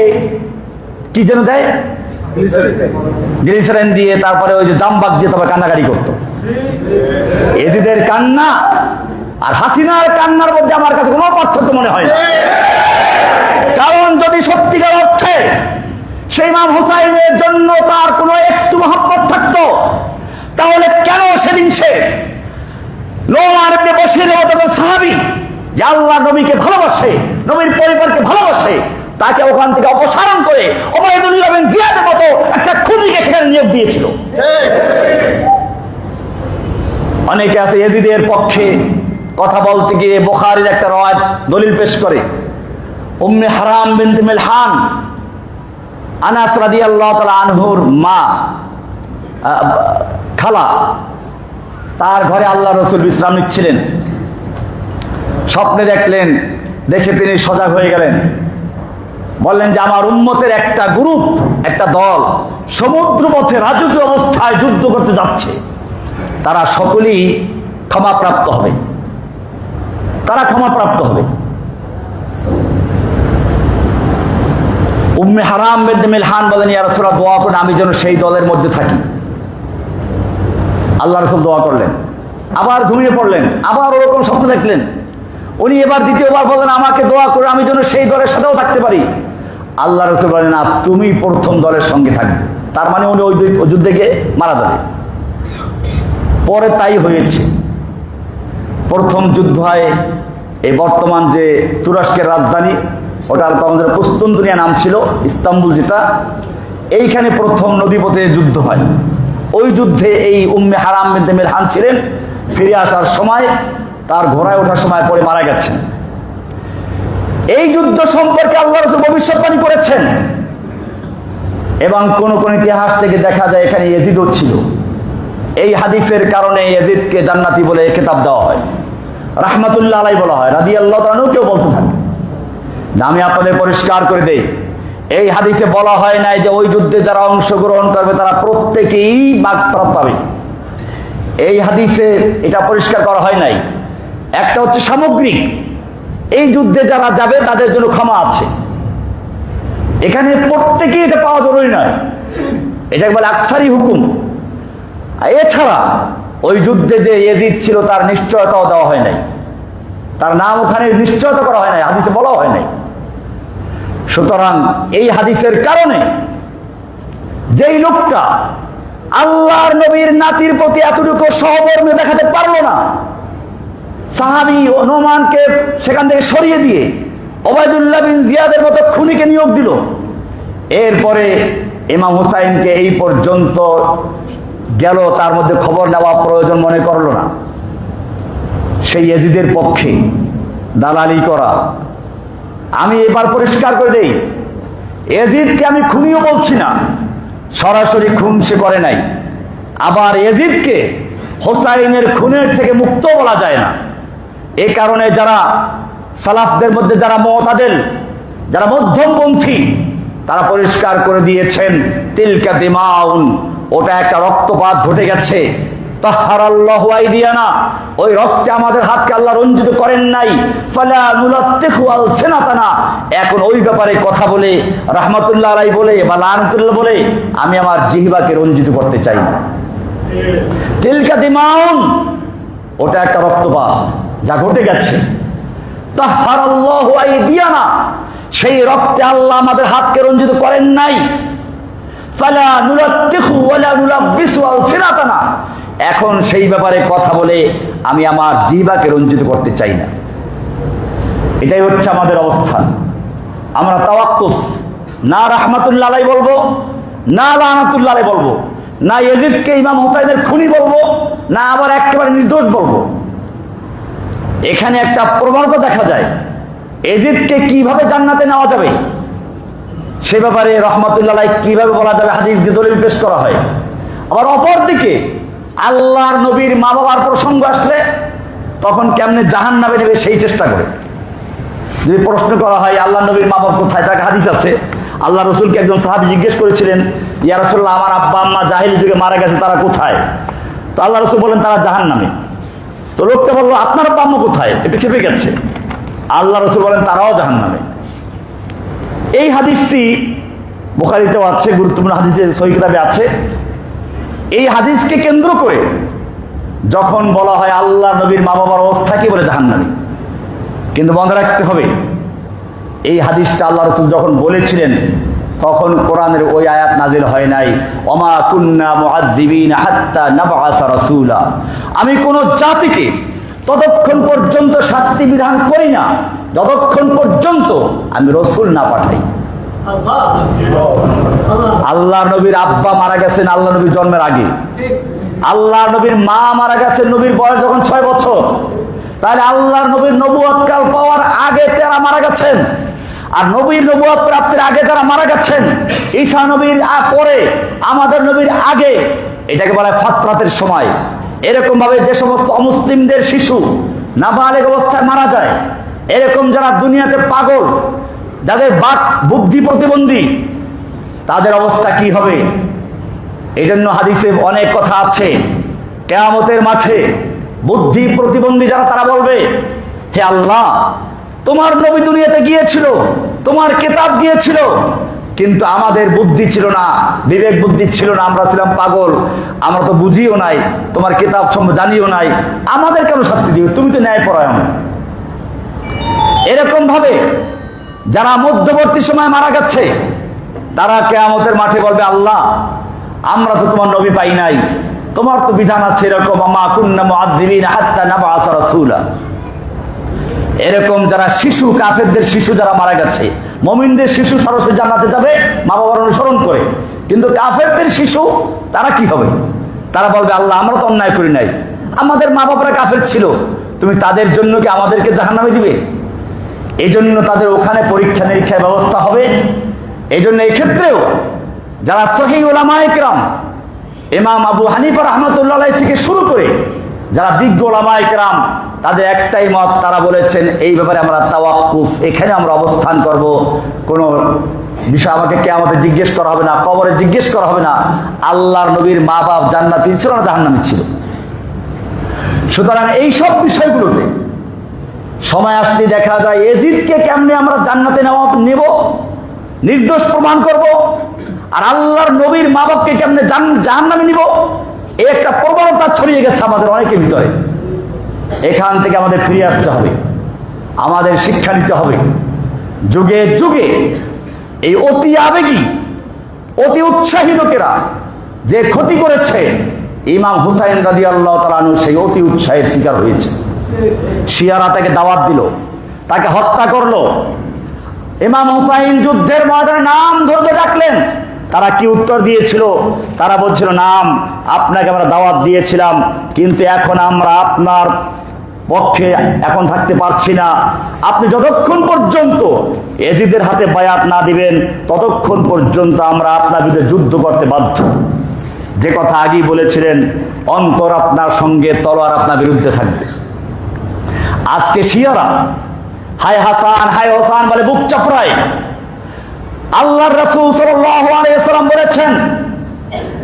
কি যেন দেয়, গ্লিসারিন দিয়ে, তারপরে ওই যে জামবাগ দিয়ে তারপরে কান্নাকাটি করতো। এজিদের কান্না আর হাসিনার কান্নার মধ্যে আমার কাছে কোনো পার্থক্য মনে হয় না। কারণ যদি সত্যিকার অর্থে সেই ইমাম হুসাইনের জন্য তার কোনো একটু মহব্বত থাকতো, তাহলে কেন সেদিন সে নোমান ইবনে বশীরের মতো সাহাবী, যে আল্লাহ নবীকে ভালোবাসে, নবীর পরিবারকে ভালোবাসে, তাকে ওখান থেকে অপসারণ করে ওবায়দুল্লাহ বিন জিয়াদের মতো একটা খুনিকে সেখানে নিয়োগ দিয়েছিল। অনেকে আছে ইয়াজিদের পক্ষে কথা বলতে গিয়ে বুখারীর একটা রওয়ায়াত দলিল পেশ করে। উম্মে হারাম বিনতে মিলহান, আনাস রাদিয়াল্লাহু তাআলা আনহুর মা, খালা, তার ঘরে আল্লাহ রাসূল বিশ্রাম নিচ্ছিলেন। স্বপ্নে দেখলেন, দেখে তিনি সজাগ হয়ে গেলেন। বললেন যে আমার উম্মতের একটা গ্রুপ, একটা দল সমুদ্রপথে রাজকীয় অবস্থায় যুদ্ধ করতে যাচ্ছে। তারা সকলেই ক্ষমাপ্রাপ্ত হবে, তারা ক্ষমাপ্রাপ্ত হবে। উম্মে হারাম বিনতে মিলহান বলেন, ইয়া রাসূলুল্লাহ, দোয়া করুন আমি যেন সেই দলের মধ্যে থাকি। আল্লাহ রাসূল দোয়া করলেন, আবার ঘুমিয়ে পড়লেন, আবার ওরকম স্বপ্ন দেখলেন। উনি এবার দ্বিতীয়বার বলেন, আমাকে দোয়া করে আমি যেন সেই দলের সাথেও থাকতে পারি। আল্লাহ রাসূল বলেন, না, তুমি প্রথম দলের সঙ্গে থাকবে। তার মানে উনি ওই যুদ্ধে গিয়ে মারা যাবে। পরে তাই হয়েছে। প্রথম যুদ্ধ হয় এই বর্তমান যে তুরস্কের রাজধানী, ওটার আমাদের কুস্তুনতুনিয়া নাম ছিল, ইস্তাম্বুল যেটা, এইখানে প্রথম নদীপথে যুদ্ধ হয়। ওই যুদ্ধে এই উম্মে হারাম বিনতে মিলহান ছিলেন। ফিরে আসার সময় তার ঘোড়ায় ওঠার সময় পড়ে মারা গেছেন। এই যুদ্ধ সম্পর্কে আল্লাহ রাসূল ভবিষ্যৎবাণী করেছেন। এবং কোন কোন ইতিহাস থেকে দেখা যায় এখানে ইয়াজিদও ছিল। এই হাদিসের কারণে ইয়াজিদকে জান্নাতি বলে খেতাব দেওয়া হয়, রাহমাতুল্লাহ আলাইহি বলা হয়, রাদিয়াল্লাহু তাআলা কেউ বলতে থাকে। আমি আপনাদের পরিষ্কার করে দেই, এই হাদিসে বলা হয় নাই যে ওই যুদ্ধে যারা অংশগ্রহণ করবে তারা প্রত্যেকেই মাগফিরাত পাবে। এই হাদিসে এটা পরিষ্কার করা হয় নাই। একটা হচ্ছে সামগ্রিক, এই যুদ্ধে যারা যাবে তাদের জন্য ক্ষমা আছে। এখানে প্রত্যেকেই এটা পাওয়া জরুরি নয়, এটাকে বলে আকসারি হুকুম। এছাড়া ওই যুদ্ধে যে ইয়াজিদ ছিল তার নিশ্চয়তাও দেওয়া হয় নাই, তার নাম ওখানে নিশ্চয়তা করা হয় নাই, হাদিসে বলা হয় নাই। সুতরাং এই হাদিসের কারণে যেই লোকটা আল্লাহর নবীর নাতির প্রতি এতটুকু সহমর্মী দেখাতে পারলো না, সাহাবী নোমানকে সেখান থেকে সরিয়ে দিয়ে ওবায়দুল্লাহ বিন জিয়াদের মতো খুনিকে নিয়োগ দিল। এরপরে ইমাম হুসাইনকে এই পর্যন্ত গেল, তার মধ্যে খবর নেওয়া প্রয়োজন মনে করলো না। সেই ইয়াজিদের পক্ষে দালালি করা। আমি এবার পরিষ্কার করে দেই, ইয়াজিদকে আমি খুনিও বলছি না, সরাসরি খুন সে করে নাই। আবার ইয়াজিদকে হোসাইনের খুনের থেকে মুক্ত বলা যায় না। এই কারণে যারা সালাফদের মধ্যে যারা মুতাদিল, যারা মধ্যমপন্থী, তারা পরিষ্কার করে দিয়েছেন তিলকা দিমাউন, ওটা একটা রক্তপাত ঘটে গেছে। তাহহারাল্লাহু আইদিয়ানা, ওই রক্তে আমাদের হাতকে আল্লাহ রঞ্জিত করেন নাই। ফালা নুলাত্তিখু আলসিনাতানা, এখন ওই ব্যাপারে কথা বলে রাহমাতুল্লাহ আলাইহি বলে বা লানাতুল্লাহ বলে আমি আমার জিহ্বাকে রঞ্জিত করতে চাই না। তিলকা দিমাউন, ওটা একটা রক্তপাত যা ঘটে গেছে। তাহহারাল্লাহু আইদিয়ানা, সেই রক্তে আল্লাহ আমাদের হাতকে রঞ্জিত করেন নাই। ফালা নুলাত্তিখু ওয়ালা নুলাব্বিসু আলসিনাতানা, এখন সেই ব্যাপারে কথা বলে আমি আমার জিহ্বাকে রঞ্জিত করতে চাই না। এটাই হচ্ছে আমাদের অবস্থা। আমরা তাওয়াক্কুফ, না রাহমাতুল্লাহ আলাইহি বলবো, না লানাতুল্লাহ আলাইহি বলবো, না ইয়াজিদকে ইমাম হুসাইনের খুনি বলবো, না আবার একেবারে নির্দোষ বলবো। এখানে একটা প্রবণতা দেখা যায়, ইয়াজিদকে কিভাবে জান্নাতে নেওয়া যাবে সে ব্যাপারে রহমাতুল্লাহ আলাইহি কিভাবে বলা যাবে হাদিস দিয়ে দলিল পেশ করা হয়। আবার অপরদিকে আল্লাহর নবীর মা বাবার প্রসঙ্গ আসলে তখন কেমনে জাহান্নামে নেবে সেই চেষ্টা করে। যদি প্রশ্ন করা হয় আল্লাহ নবীর মা বাবা কোথায়, তাকে হাদিস আছে, আল্লাহ রসুলকে একজন সাহাবী জিজ্ঞেস করেছিলেন, ইয়া রাসূলুল্লাহ, আমার আব্বা আম্মা জাহিলি যুগে মারা গেছে, তারা কোথায়? তো আল্লাহ রসুল বলেন তারা জাহান্নামে। তো লোকটা বললো আপনার আব্বা আম্মা কোথায়, এটা খেপে গেছে। আল্লাহ রসুল বলেন তারাও জাহান্নামে। এই হাদিসটি বুখারীতেও আছে, গুরুত্বপূর্ণ হাদিসের সহিহ কিতাবে আছে। এই হাদিসকে কেন্দ্র করে যখন বলা হয় আল্লাহ নবীর মা বাবার অবস্থা কি বলে জাহান্নামী, কিন্তু মনে রাখতে হবে এই হাদিসটা আল্লাহ রাসূল যখন বলেছিলেন তখন কোরআনের ওই আয়াত নাজিল হয় নাই, ওমা কুন্না মুআযযিবিনা হাত্তা নাবআসা রাসূলা, আমি কোন জাতিকে ততক্ষণ পর্যন্ত শাস্তি বিধান করি না যতক্ষণ পর্যন্ত আমি রসুল না পাঠাই। আল্লাহ নবীর আব্বা মারা গেছেন আল্লাহ নবীর জন্মের আগে, আল্লাহ নবীর মা মারা গেছেন নবীর বয়স যখন 6 বছর, তাহলে আল্লাহ নবীর নবুয়ত কাল পাওয়ার আগে তারা মারা গেছেন। আর নবীর নবুয়ত প্রাপ্তির আগে যারা মারা গেছেন, ঈসা নবীর পরে আমাদের নবীর আগে, এটাকে বলা হয় ফাতরাতের সময়। এরকম ভাবে যে সমস্ত অমুসলিমদের শিশু নাবালেগ অবস্থায় মারা যায়, এরকম যারা দুনিয়াতে পাগল, যাদের বাক বুদ্ধি প্রতিবন্ধী, তাদের অবস্থা কি হবে? এই জন্য হাদিসে অনেক কথা আছে। কিয়ামতের মাঠে বুদ্ধি প্রতিবন্ধী যারা, তারা বলবে, হে আল্লাহ, তোমার নবী দুনিয়াতে গিয়েছিল, তোমার কিতাব গিয়েছিল, কিন্তু আমাদের বুদ্ধি ছিল না, বিবেক বুদ্ধি ছিল না, আমরা ছিলাম পাগল, আমরা তো বুঝিও নাই, তোমার কিতাব সম্বন্ধে জানিও নাই, আমাদের কেন শাস্তি দিবে, তুমি তো ন্যায়পরায়ণ। এরকম ভাবে যারা মধ্যবর্তী সময় মারা গেছে, তারা কিয়ামতের মাঠে বলবে, আল্লাহ, আমরা তো তোমার নবী পাই নাই, তোমার তো বিধান আছে এরকম, মা কুন্না মুআযযিবিনা হাত্তা নাবআসা রাসূলা। এরকম যারা শিশু, কাফেরদের শিশু যারা মারা গেছে, মুমিনদের শিশু সরাসরি জান্নাতে যাবে মা বাবার অনুসরণ করে, কিন্তু কাফেরদের শিশু তারা কি হবে? তারা বলবে, আল্লাহ, আমরা তো অন্যায় করি নাই, আমাদের মা বাবারা কাফের ছিল, তুমি তাদের জন্য কি আমাদেরকে জাহান্নামে দিবে? এই জন্য তাদের ওখানে পরীক্ষা নিরীক্ষার ব্যবস্থা হবে। এই জন্য এই ক্ষেত্রেও যারা সহিহ উলামায়ে কেরাম, ইমাম আবু হানিফা রাহমাতুল্লাহ আলাইহি থেকে শুরু করে যারা বিজ্ঞ উলামায়ে কেরাম, তাদের একটাই মত, তারা বলেছেন এই ব্যাপারে আমরা তাওয়াক্কুফ, এখানে আমরা অবস্থান করব, কোনো বিষয় আমাকে কিয়ামতে জিজ্ঞেস করা হবে না, কবরে জিজ্ঞেস করা হবে না, আল্লাহর নবীর মা বাপ জান্নাতি ছিল না জাহান্নামী ছিল। সুতরাং এই সব বিষয়গুলোতে সময় আসলে দেখা যায় ইয়াজিদকে কেমনে আমরা জান্নাতে নেব, নির্দোষ প্রমাণ করব, আর আল্লাহর নবীর মা বাপকে কেমনে জাহান্নামে নিব, এই একটা প্রবণতা ছড়িয়ে গেছে আমাদের অনেকের ভিতরে। এখান থেকে আমাদের ফিরে আসতে হবে, আমাদের শিক্ষা নিতে হবে। যুগে যুগে এই অতি আবেগী, অতি উৎসাহী লোকেরা যে ক্ষতি করেছে, ইমাম হুসাইন রাদিয়াল্লাহু তাআলা আনহু সেই অতি উৎসাহের শিকার হয়েছে। শিয়ারা তাকে দাওয়াত দিল, তাকে হত্যা করলো। ইমাম হুসাইন যুদ্ধের ময়দানে নাম ধরে ডাকলেন। তারা কি উত্তর দিয়েছিল? তারা বলছিল, নাম আপনাকে আমরা দাওয়াত দিয়েছিলাম, কিন্তু এখন আমরা আপনার পক্ষে এখন থাকতে পারছি না। আপনি যতক্ষণ পর্যন্ত এজিদের হাতে বায়াত না দিবেন ততক্ষণ পর্যন্ত আমরা আপনার বিরুদ্ধে যুদ্ধ করতে বাধ্য। যে কথা আগেই বলেছিলেন, অন্তর আপনার সঙ্গে, তলোয়ার আপনার বিরুদ্ধে থাকবে। আজকে শিয়ারা হায় হাসান হায় হোসান বলে বুক চাপড়ায়। আল্লাহর রাসূল সাল্লাল্লাহু আলাইহি ওয়াসাল্লাম বলেছেন,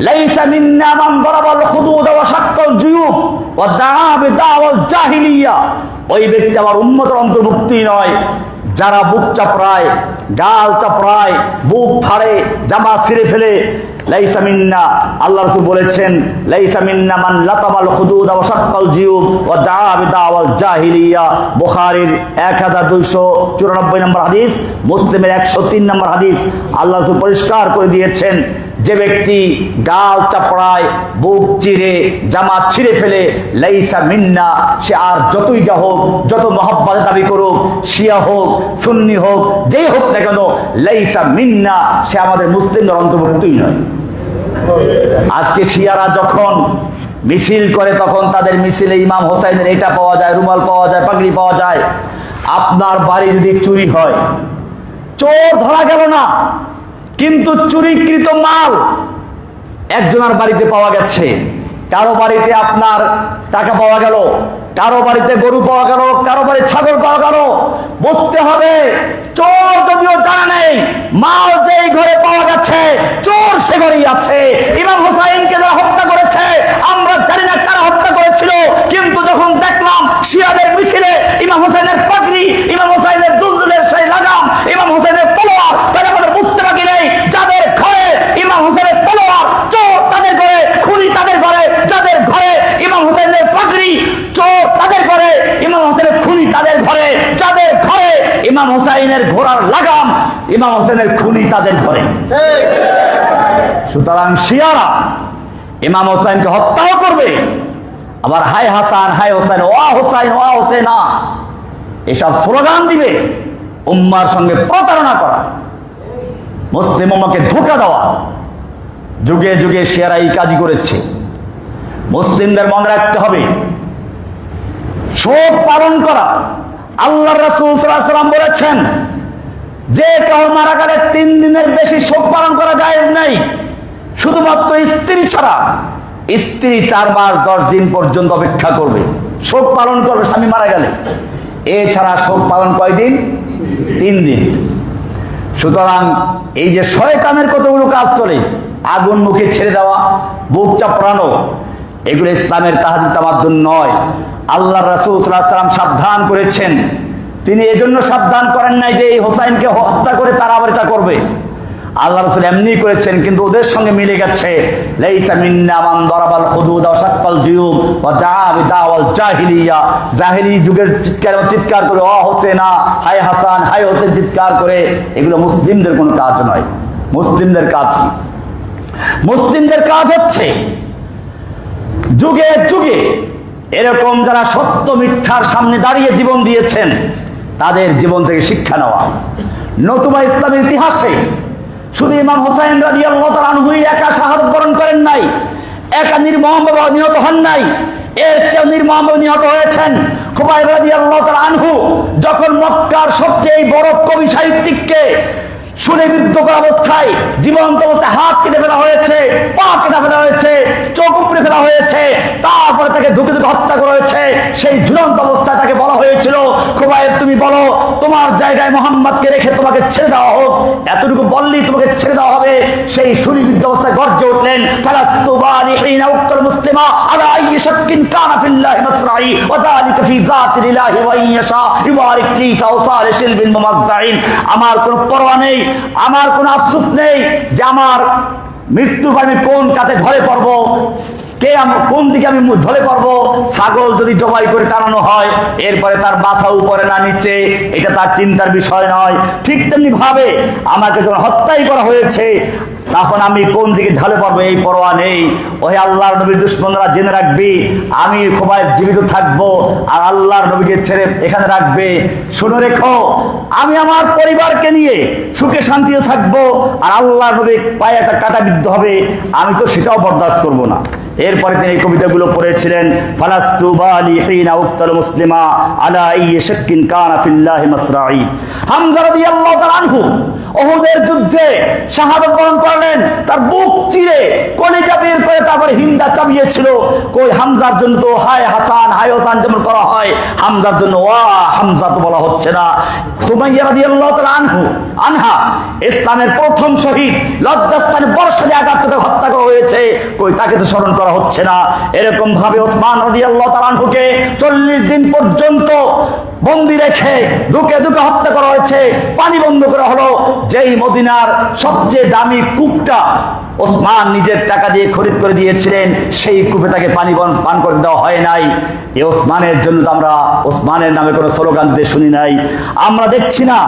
লাইসা মিন্না মান দারাবাল হুদুদ ওয়া শাক্কাল জুয়ুব ওয়া দাআ বিদাওয়াল জাহিলিয়া। ওই ব্যক্তি আমার উম্মতের অন্তর্ভুক্তি নয় যারা বুক চাপড়ায়, গাল চাপড়ায়, বুক ফাড়ে, জামা ছিঁড়ে ফেলে। লাইসা মিন্না, আল্লাহ রাসূল বলেছেন, লাইসা মিন্না মান লাতাবাল হুদুদ ওয়া শাক্কাল জুয়ুব ওয়া দাআ বিদাওয়াল জাহিলিয়া। বুখারীর 1294 নম্বর হাদিস, মুসলিমের 103 নম্বর হাদিস। আল্লাহ রাসূল পরিষ্কার করে দিয়েছেন, যে ব্যক্তি গাল চাপড়ায়, বুক চিরে, জামা ছিঁড়ে ফেলে, লাইসা মিন্না, সে আর যতই যা হোক, যত মহব্বত দাবি করুক, শিয়া হোক, সুন্নি হোক, যেই হোক না কেন, লাইসা মিন্না, সে আমাদের মুসলিমদের অন্তর্ভুক্তই নয়। আজকে শিয়ারা যখন মিছিল করে তখন তাদের মিছিলে ইমাম হোসাইনের এটা পাওয়া যায়, রুমাল পাওয়া যায়, পাগড়ি পাওয়া যায়। আপনার বাড়ি যদি চুরি হয়, চোর ধরা গেল না, কিন্তু চুরিকৃত মাল একজনের বাড়িতে পাওয়া গেছে, কারো বাড়িতে আপনার টাকা পাওয়া গেল, কারো বাড়িতে গরু পাওয়া গেল, কারো বাড়িতে ছাগল পাওয়া গেল। বুঝতে হবে, চোর যদিও জানা নেই, মাল যেই ঘরে পাওয়া গেছে চোর সে ঘরেই আছে। ইমাম হুসাইনকে যারা হত্যা করেছে আমরা জানি না কারা হত্যা করেছিল, কিন্তু যখন দেখলাম শিয়াদের মিছিলে ইমাম হুসাইনের পাগড়ি, ইমাম হুসাইনের দুলদুলের সেই লাগাম, ইমাম হুসাইনের তলোয়ার, তারা আমাদের বুঝতে বাকি নেই যাদের ঘরে ইমাম হুসাইনের তলোয়ার, চোর তাদের ঘরে, খুনি তাদের ঘরে, যাদের ঘরে ইমাম হুসাইনের পাগড়ি, চোর তাদের ঘরে, ইমাম হুসাইনের খুনি তাদের ঘরে, যাদের ঘরে ইমাম হুসাইনের ঘোড়ার লাগাম, ইমাম হুসাইনের খুনি তাদের ঘরে। সুতরাং শিয়ারা ইমাম হুসাইনকে হত্যাও করবে, আবার হায় হাসান হায় হোসেন, ওয়া হোসাইন ওয়া হোসেনা এসব স্লোগান দিবে। উম্মার সঙ্গে প্রতারণা করা, মুসলিম উম্মাকে ধোঁকা দেওয়া, যুগে যুগে শিয়ারা এই কাজই করেছে। মুসলিমদের মনে রাখতে হবে, শোক পালন করা, আল্লাহর রাসূল সাল্লাল্লাহু আলাইহি ওয়াসাল্লাম বলেছেন, যে কেউ মারা গেলে 3 দিনের বেশি শোক পালন করা জায়েজ নেই, শুধুমাত্র স্ত্রী ছাড়া। স্ত্রী 4 মাস 10 দিন পর্যন্ত অপেক্ষা করবে, শোক পালন করবে স্বামী মারা গেলে। এছাড়া শোক পালন কয়দিন? 3 দিন। সুতরাং এই যে শয়তানের কতগুলো কাজ চলে, আগুন মুখে ছেড়ে দেওয়া, বুক চাপড়ানো, এগুলো ইসলামের তাহাদিদ তামাদ্দুন নয়। আল্লাহ রাসূল সাল্লাল্লাহু আলাইহি ওয়াসাল্লাম সাবধান করেছেন। তিনি এজন্য সাবধান করেন নাই যে এই হোসাইনকে হত্যা করে তারা আবার এটা করবে। আল্লাহ রাসূল এমনি করেছেন, কিন্তু ওদের সঙ্গে মিলে গেছে। লাইসা মিন্না মান দারাবাল হুদুদ ওয়া শাক্কাল জুয়ুব ওয়া দাআ বিদাওয়াল জাহিলিয়া। জাহিলি যুগের চিৎকার করে ও হোসেনা, হায় হাসান হায় হোসেন চিৎকার করে, এগুলো মুসলিমদের কোনো কাজ নয়। মুসলিমদের কাজ কি? মুসলিমদের কাজ হচ্ছে যুগে যুগে এরকম যারা সত্য মিথ্যার সামনে দাঁড়িয়ে জীবন দিয়েছেন তাদের জীবন থেকে শিক্ষা নেওয়া। নতুবা ইসলামের ইতিহাসে শুধু ইমাম হুসাইন রাদিয়াল্লাহু তাআলা আনহু একা শাহাদাত বরণ করেন নাই, একা নির্মমভাবে নিহত হন নাই, এর চেয়ে নির্মমভাবে নিহত হয়েছেন খুবাইব রাদিয়াল্লাহু তাআলা আনহু। যখন মক্কার সবচেয়ে বড় কবি সাহিত্যিককে সুনিবিদ্ধ করা অবস্থায়, জীবন্ত অবস্থায় হাত কেটে ফেলা হয়েছে, পা কেটে ফেলা হয়েছে, চোখ উপড়ে ফেলা হয়েছে, তারপরে তাকে ধুকে ধুকে হত্যা করা হয়েছে। সেই ঝুলন্ত অবস্থায় তাকে বলা হয়েছিল, খুবাইব তুমি বলো তোমার জায়গায় মোহাম্মদকে রেখে তোমাকে ছেড়ে দেওয়া হোক, এতটুকু বললেই তোমাকে ছেড়ে দেওয়া হবে। সেই সুনিবিদ্ধ অবস্থায় গর্জে উঠলেন, ফালাস্তু বারিহিনা উক্তাল মুসলিমা আলা আইয়ি শাক্কিন কানা ফিল্লাহি মাসরাই ওয়া যালিকা ফি যাতিল্লাহি ওয়া ইয়াশা ইবারিক লি ফাওসাল শিলবিন মুমাজ্জাইন। আমার কোনো পরোয়া নেই, আমার কোনো আফসোস নেই যে আমার মৃত্যুর পর আমি কোন কাতে ঢলে পড়বো, কোন দিকে আমি ঢলে পড়বো। ছাগল যদি জবাই করে টানানো হয়, এরপরে তার মাথা উপরে না নিচে, এটা তার চিন্তার বিষয় নয়। ঠিক তেমনি ভাবে আমাকে যখন হত্যাই করা হয়েছে, তখন আমি কোন দিকে ঢলে পড়বো এই পরোয়া নেই। ওহে আল্লাহর নবীর দুশমনরা, জেনে রাখবি আমি সবাই জীবিত থাকবো, আর আল্লাহর নবীকে ছেড়ে এখানে রাখবে। শুনে রেখো, আমি আমার পরিবারকে নিয়ে সুখে শান্তিতে থাকবো, আর আল্লাহর নবীর পায়ে একটা কাটা বিদ্ধ হবে, আমি তো সেটাও বরদাস্ত করবো না। এরপরে তিনি এই কবিতাগুলো পড়েছিলেন, ফালাস্তু বালি হিনা উক্তাল মুসলিমা আলা আইয়ি শাক্কিন কানা ফিল্লাহি মাসরাঈ। হামজা রাদিয়াল্লাহু তাআলা আনহু উহুদের যুদ্ধে শাহাদাত বরণ করলেন, তার বুক চিরে কলিজা বের করে তারপরে হিন্দা চাবিয়েছিল। কই হামজার জন্য তো হায় হাসান হায় হাসান যেমন করা হয়, হামজার জন্য ওয়া হামজা তো বলা হচ্ছে না। সুমাইয়া রাদিয়াল্লাহু তাআলা আনহা ইসলামের প্রথম শহীদ, লজ্জাস্থানে বর্ষা দিয়ে আঘাত করে হত্যা করা হয়েছে, কই তাকে তো স্মরণ করা হচ্ছে না। এরকম ভাবে ওসমান রাদিয়াল্লাহু তাআলা আনহুকে 40 দিন পর্যন্ত বন্দী রেখে দুকে দুকে হত্যা করা হয়েছে, পানি বন্ধ করা হলো। যেই মদিনার সবচেয়ে দামি কূপটা ওসমান নিজের টাকা দিয়ে খরিদ করে দিয়েছিলেন, সেই কূপে তাকে পানি পান করে দেওয়া হয় নাই। এই ওসমানের জন্য তো আমরা ওসমানের নামে কোনো স্লোগান দিতে শুনি নাই। আমরা দেখছি না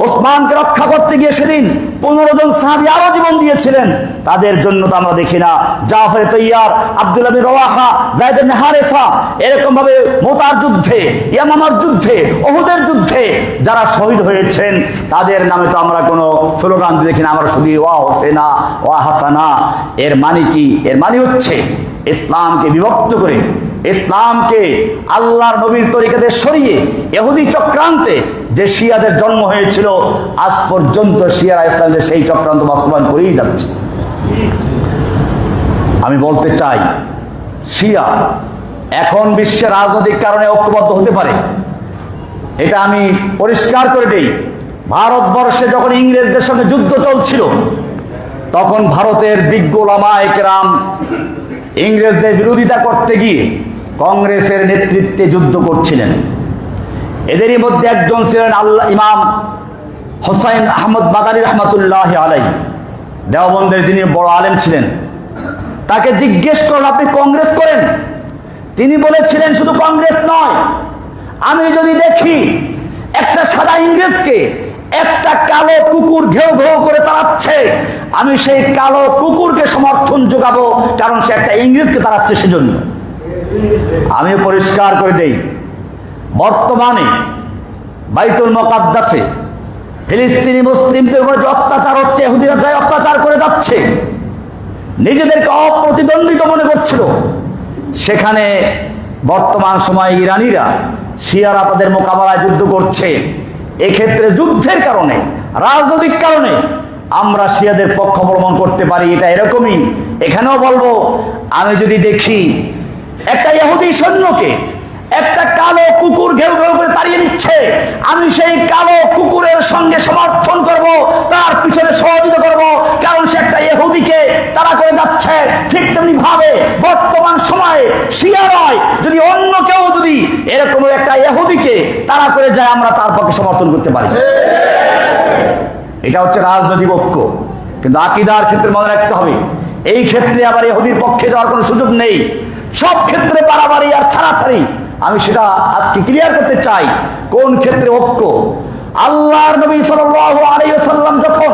ওসমানকে রক্ষা করতে গিয়ে সেদিন 15 জন সাহাবী আরো জীবন দিয়েছিলেন, তাদের জন্য তো আমরা দেখি না। জাফর তৈয়ার, আব্দুল্লাহ বিন রওয়াহা, যায়েদ বিন হারেসা, এরকম ভাবে মুতার যুদ্ধে, ইয়ামামার যুদ্ধে, উহুদের যুদ্ধে যারা শহীদ হয়েছেন, তাদের নামে তো আমরা কোনো স্লোগান দেখি না। আমরা শুধু ওয়া হোসেনা ওয়া হাসানা। এর মানে কি? এর মানে হচ্ছে ইসলামকে বিভক্ত করে, ইসলামকে আল্লাহর নবীর তরিকাতে সরিয়ে ইহুদি চক্রান্তে যে শিয়াদের জন্ম হয়েছিল, আজ পর্যন্ত শিয়ারা ইসলামের সেই চক্রান্ত বাস্তবায়ন করেই যাচ্ছে। আমি বলতে চাই, শিয়া এখন বিশ্বের রাজনৈতিক কারণে ঐক্যবদ্ধ হতে পারে, এটা আমি পরিষ্কার করে দেই। ভারতবর্ষে যখন ইংরেজদের সঙ্গে যুদ্ধ চলছিল, তখন ভারতের বিজ্ঞ ওলামায়ে কেরাম ইংরেজদের বিরোধিতা করতে গিয়ে কংগ্রেসের নেতৃত্বে যুদ্ধ করছিলেন। এদেরই মধ্যে একজন ছিলেন ইমাম হোসাইন আহমদ মাদানী রহমাতুল্লাহ আলাইহি, দেওবন্দের যিনি বড় আলেম ছিলেন। তাকে জিজ্ঞেস করলেন, আপনি কংগ্রেস করেন? তিনি বলেছিলেন, শুধু কংগ্রেস নয়, আমি যদি দেখি একটা সাদা ইংরেজকে একটা কালো কুকুর ঘেউ ঘেউ করে তাড়াচ্ছে, আমি সেই কালো কুকুরকে সমর্থন যোগাবো, কারণ সে একটা ইংরেজকে তাড়াচ্ছে সেজন্য। আমি পরিষ্কার করে দেই, বর্তমানে বাইতুল মুকাদ্দাসে ফিলিস্তিনি মুসলিমদের উপর যে অত্যাচার হচ্ছে, ইহুদিরা যে অত্যাচার করে যাচ্ছে, নিজেদেরকে অপ্রতিদ্বন্দ্বিত মনে করছিল, সেখানে বর্তমান সময়ে ইরানিরা, শিয়ারা তাদের মোকাবেলায় যুদ্ধ করছে। এক্ষেত্রে যুদ্ধের কারণে, রাজনৈতিক কারণে আমরা শিয়াদের পক্ষ অবলম্বন করতে পারি, এটা এরকমই। এখানেও বলবো, আমি যদি দেখি একটা ইহুদি সৈন্যকে একটা কালো কুকুর ঘেউ ঘেউ করে তাড়িয়ে নিচ্ছে, আমি সেই কালো কুকুরের সঙ্গে সমর্থন করব, তার পিছনে সহযোগিতা করব, কারণ সে একটা ইহুদিকে তাড়া করে যাচ্ছে। ঠিক তেমনি ভাবে বর্তমান সময়ে শিয়া নয়, যদি অন্য কেউ যদি এরকম একটা ইহুদিকে তাড়া করে যায়, আমরা তার পক্ষে সমর্থন করতে পারি। এটা হচ্ছে রাজনৈতিক ঐক্য। কিন্তু আকীদার ক্ষেত্রে মনে রাখতে হবে, এই ক্ষেত্রে আবার ইহুদির পক্ষে যাওয়ার কোনো সুযোগ নেই। সব ক্ষেত্রে বাড়াবাড়ি আর ছাড়াছাড়ি, আমি সেটা আজকে ক্লিয়ার করতে চাই। কোন ক্ষেত্রে ঐক্য? আল্লাহর নবী সাল্লাল্লাহু আলাইহি ওয়াসাল্লাম যখন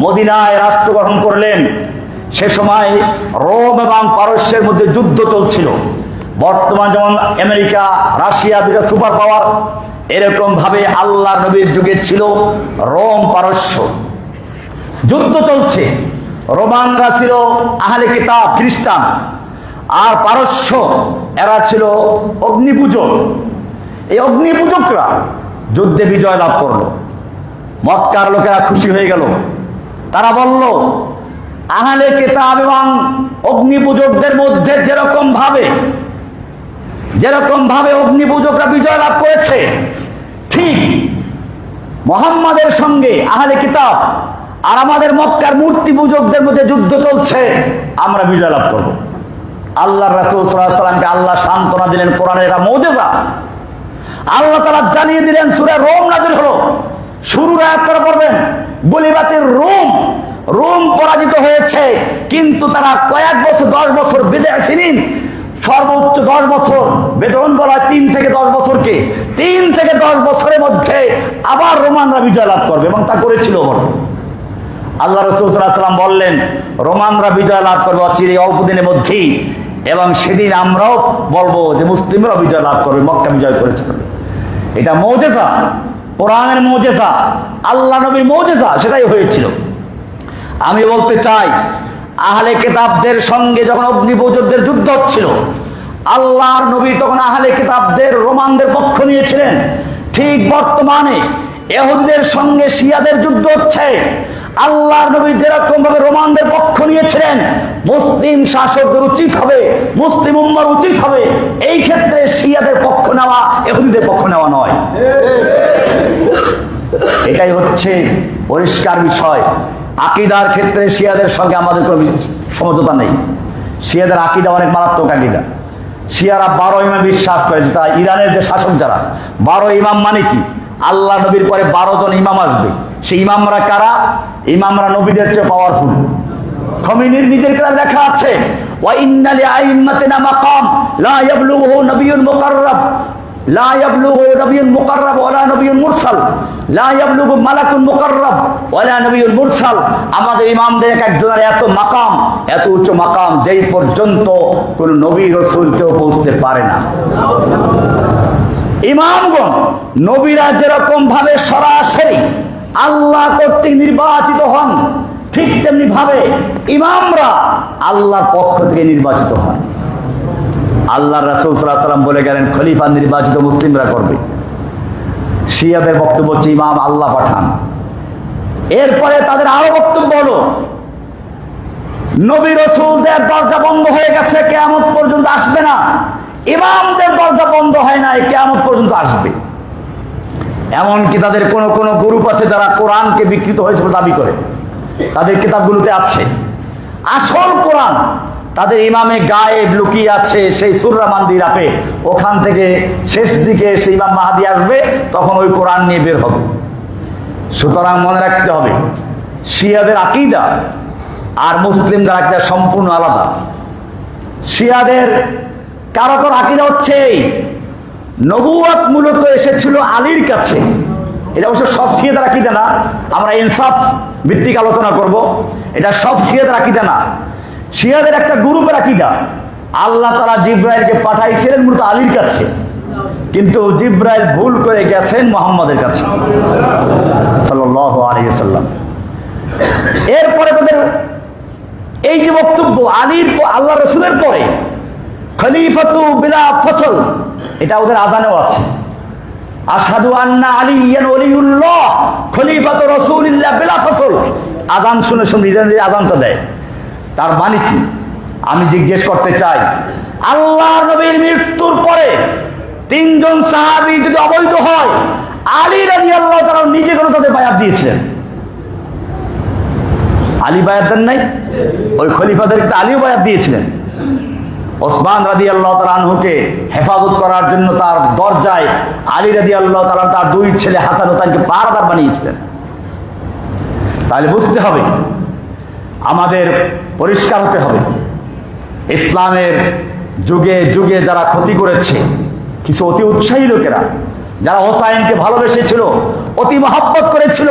মদিনায় রাষ্ট্র গ্রহণ করলেন, সে সময় রোম এবং পারস্যের মধ্যে যুদ্ধ চলছিল। বর্তমান যেমন আমেরিকা, রাশিয়া দুটো সুপার পাওয়ার, এরকম ভাবে আল্লাহর নবীর যুগে ছিল রোম পারস্য, যুদ্ধ চলছে। রোমানরা ছিল আহলে কিতাব, খ্রিস্টান, আর পারস্য এরা ছিল অগ্নিপূজক। এই অগ্নিপূজকরা যুদ্ধে বিজয় লাভ করলো। মক্কার লোকেরা খুশি হয়ে গেল। তারা বলল, আহলে কিতাব এবং অগ্নিপূজকদের মধ্যে যেরকম ভাবে অগ্নিপূজকরা বিজয় লাভ করেছে, ঠিক মুহাম্মাদের সঙ্গে আহলে কিতাব আর আমাদের মক্কার মূর্তি পূজকদের মধ্যে যুদ্ধ চলছে, আমরা বিজয় লাভ করব। আল্লাহ রাসূল সাল্লাল্লাহু আলাইহি ওয়াসাল্লামকে আল্লাহ সান্ত্বনা দিলেন, কোরআনের এটা মুজিজা। আল্লাহ তাআলা জানিয়ে দিলেন, সূরা রোম নাযিল হলো। শুরুর আয়াত করে পড়বেন, গুলিবাতির রোম, রোম পরাজিত হয়েছে। করেছে, কিন্তু তারা কয়েক বছর 10 বছর বিদায় ছিলেন, সর্বোচ্চ 10 বছর, বেতন বলা 3 থেকে 10 বছরকে, 3 থেকে 10 বছরের মধ্যে আবার রোমানরা বিজয় লাভ করবে, এবং তা করেছিল। আল্লাহ রাসূল সাল্লাল্লাহু আলাইহি ওয়াসাল্লাম বললেন, রোমানরা বিজয় লাভ করবে অচিরে অল্প দিনের মধ্যেই, এবং সেদিন আমরাও বলবো যে মুসলিমরাও বিজয় লাভ করবে, মক্কা বিজয় করেছিল। এটা মুজিজা, কোরআনের মুজিজা, আল্লাহ নবীর মুজিজা, সেটাই হয়েছিল। আমি বলতে চাই, আহলে কিতাবদের সঙ্গে যখন অগ্নিপূজকদের যুদ্ধ হচ্ছিল, আল্লাহর নবী তখন আহলে কিতাবদের রোমানদের পক্ষ নিয়েছিলেন। ঠিক বর্তমানে ইহুদিদের সঙ্গে শিয়াদের যুদ্ধ হচ্ছে, আল্লাহর নবী যেরকম ভাবে রোমানদের পক্ষ নিয়েছিলেন, মুসলিম শাসকদের উচিত হবে, মুসলিম উম্মার উচিত হবে এই ক্ষেত্রে শিয়াদের পক্ষ নেওয়া, ইহুদিদের পক্ষ নেওয়া নয়। এটাই হচ্ছে পরিষ্কার বিষয়। আকীদার ক্ষেত্রে শিয়াদের সঙ্গে আমাদের কোনো সমঝোতা নেই। শিয়াদের আকীদা অনেক মারাত্মক আকীদা। শিয়ারা 12 ইমাম বিশ্বাস করে। তারা ইরানের যে শাসক, যারা 12 ইমাম মানে কি? আল্লাহ নবীর পরে 12 জন ইমাম আসবে। সেই ইমামরা কারা? ইমামরা নবীদের চেয়ে পাওয়ারফুল। খমেনির নিজের কিতাব লেখা আছে, ওয়া ইন্না লিআইম্মাতিনা মাকাম লা ইয়াবলুগুহু নাবিয়্যুন মুকাররাব, লা ইয়াবলুগু নাবিয়্যুন মুকাররাব ওয়ালা নাবিয়্যুন মুরসাল, লা ইয়াবলুগু মালাকুন মুকাররাব ওয়ালা নাবিয়্যুন মুরসাল। আমাদের ইমামদের একজনের এত মাকাম, এত উচ্চ মাকাম, যেই পর্যন্ত কোন নবী রাসূল কেউ পৌঁছতে পারে না। ইমামগণ নবীরা যেরকম ভাবে সরাসরি আল্লাহ কর্তৃক নির্বাচিত হন, ঠিক তেমনি ভাবে ইমামরা আল্লাহর পক্ষ থেকে নির্বাচিত হন। আল্লাহ রাসূল সাল্লাল্লাহু আলাইহি ওয়াসাল্লাম বলে গেলেন, খলিফা নির্বাচিত মুসলিমরা করবে। শিয়াদের বক্তব্য হচ্ছে ইমাম আল্লাহ পাঠান। এরপরে তাদের আরো বক্তব্য হলো, নবী রাসূলদের দরজা বন্ধ হয়ে গেছে, কিয়ামত পর্যন্ত আসবে না। ইমামদের দরজা বন্ধ হয় নাই, কিয়ামত পর্যন্ত আসবে। এমনকি তাদের কোন কোন গ্রুপ আছে যারা কোরআনকে বিকৃত হয়েছে বলে দাবি করে। তাদের কিতাবগুলোতে আছে আসল কোরআন, তাদের ইমামে গায়েব লুকিয়ে আছে সেই সূরা মান্দিরাতে। ওখান থেকে শেষ দিকে সেই ইমাম মাহদী আসবে, তখন ওই কোরআন নিয়ে বের হবে। সুতরাং মনে রাখতে হবে, শিয়াদের আকীদা আর মুসলিমদের আকীদা সম্পূর্ণ আলাদা। শিয়াদের কারো আকীদা হচ্ছে নবুয়ত মূলত এসেছিল আলীর কাছে। এটা অবশ্য সব শিয়াদের আকীদা না, আমরা ইনসাফ ভিত্তিক আলোচনা করব। এটা সব শিয়াদের আকীদা না। শিয়াদের একটা গ্রুপের আকীদা, আল্লাহ তাআলা জিবরাইলকে পাঠাইছিলেন মূলত আলীর কাছে, কিন্তু জিবরাইল ভুল করে গেছেন মুহাম্মদের কাছে সাল্লাল্লাহু আলাইহি ওয়াসাল্লাম। এরপরে তাদের এই যে বক্তব্য, আলীর আল্লাহ রাসূলের পরে খলিফাতু বিলা ফসল, এটা ওদের আযানেও আছে। আশহাদু আন্না আলিয়ান ওলিউল্লাহ খলিফাতু রাসূলিল্লাহ বিলা ফসল। আযান শুনে শুনে আযানটা দেয়। তার মানে কি? আমি জিজ্ঞেস করতে চাই, আল্লাহর নবীর মৃত্যুর পরে 3 জন সাহাবী যদি অবৈধ হয়, আলী রাদিয়াল্লাহু তাআলা নিজে কেন তাদের বায়াত দিয়েছিলেন? আলী বায়াত দেন নাই? ওই খলিফাদেরকে আলীও বায়াত দিয়েছিলেন। ওসমান রাদিয়াল্লাহু তাআলা আনহুকে হেফাজত করার জন্য তার দরজায় আলী রাদিয়াল্লাহু তাআলা তার 2 ছেলে হাসান ও তাকে পাহারাদার বানিয়েছিলেন। তাহলে বুঝতে হবে, আমাদের পরিষ্কার হতে হবে, ইসলামের যুগে যুগে যারা ক্ষতি করেছে, কিছু অতি উৎসাহী লোকেরা যারা হোসাইনকে ভালোবেসেছিল, অতি মহব্বত করেছিল,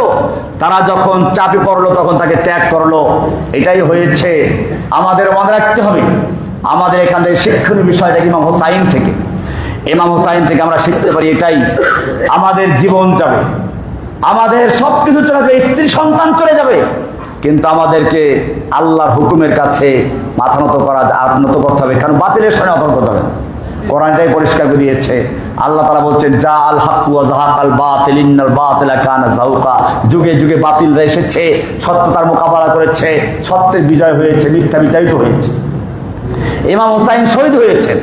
তারা যখন চাপে পড়লো তখন তাকে ত্যাগ করলো। এটাই হয়েছে। আমাদের মনে রাখতে হবে, আমাদের এখান থেকে শিক্ষণীয় বিষয়টা ইমাম হোসাইন থেকে। ইমাম হোসাইন থেকে আমরা শিখতে পারি এটাই, আমাদের জীবন যাবে, আমাদের সবকিছু চলে যাবে, স্ত্রী সন্তান চলে যাবে, কিন্তু আমাদেরকে আল্লাহর হুকুমের কাছে মাথা নত করতে হবে। কারণ বাতিলের সঙ্গে অতর্ক করতে হবে। কোরআনটাই পরিষ্কার করে দিয়েছে। আল্লাহ তাআলা বলছেন, যা আল হাক্কু ওয়া যাহাকাল বাতিল ইন্নাল বাতিলা কানা যাউকা। যুগে যুগে বাতিলরা এসেছে, সত্যতার মোকাবেলা করেছে, সত্যের বিজয় হয়েছে, মিথ্যা বিজয়িত হয়েছে। ইমাম হোসাইন শহীদ হয়েছেন,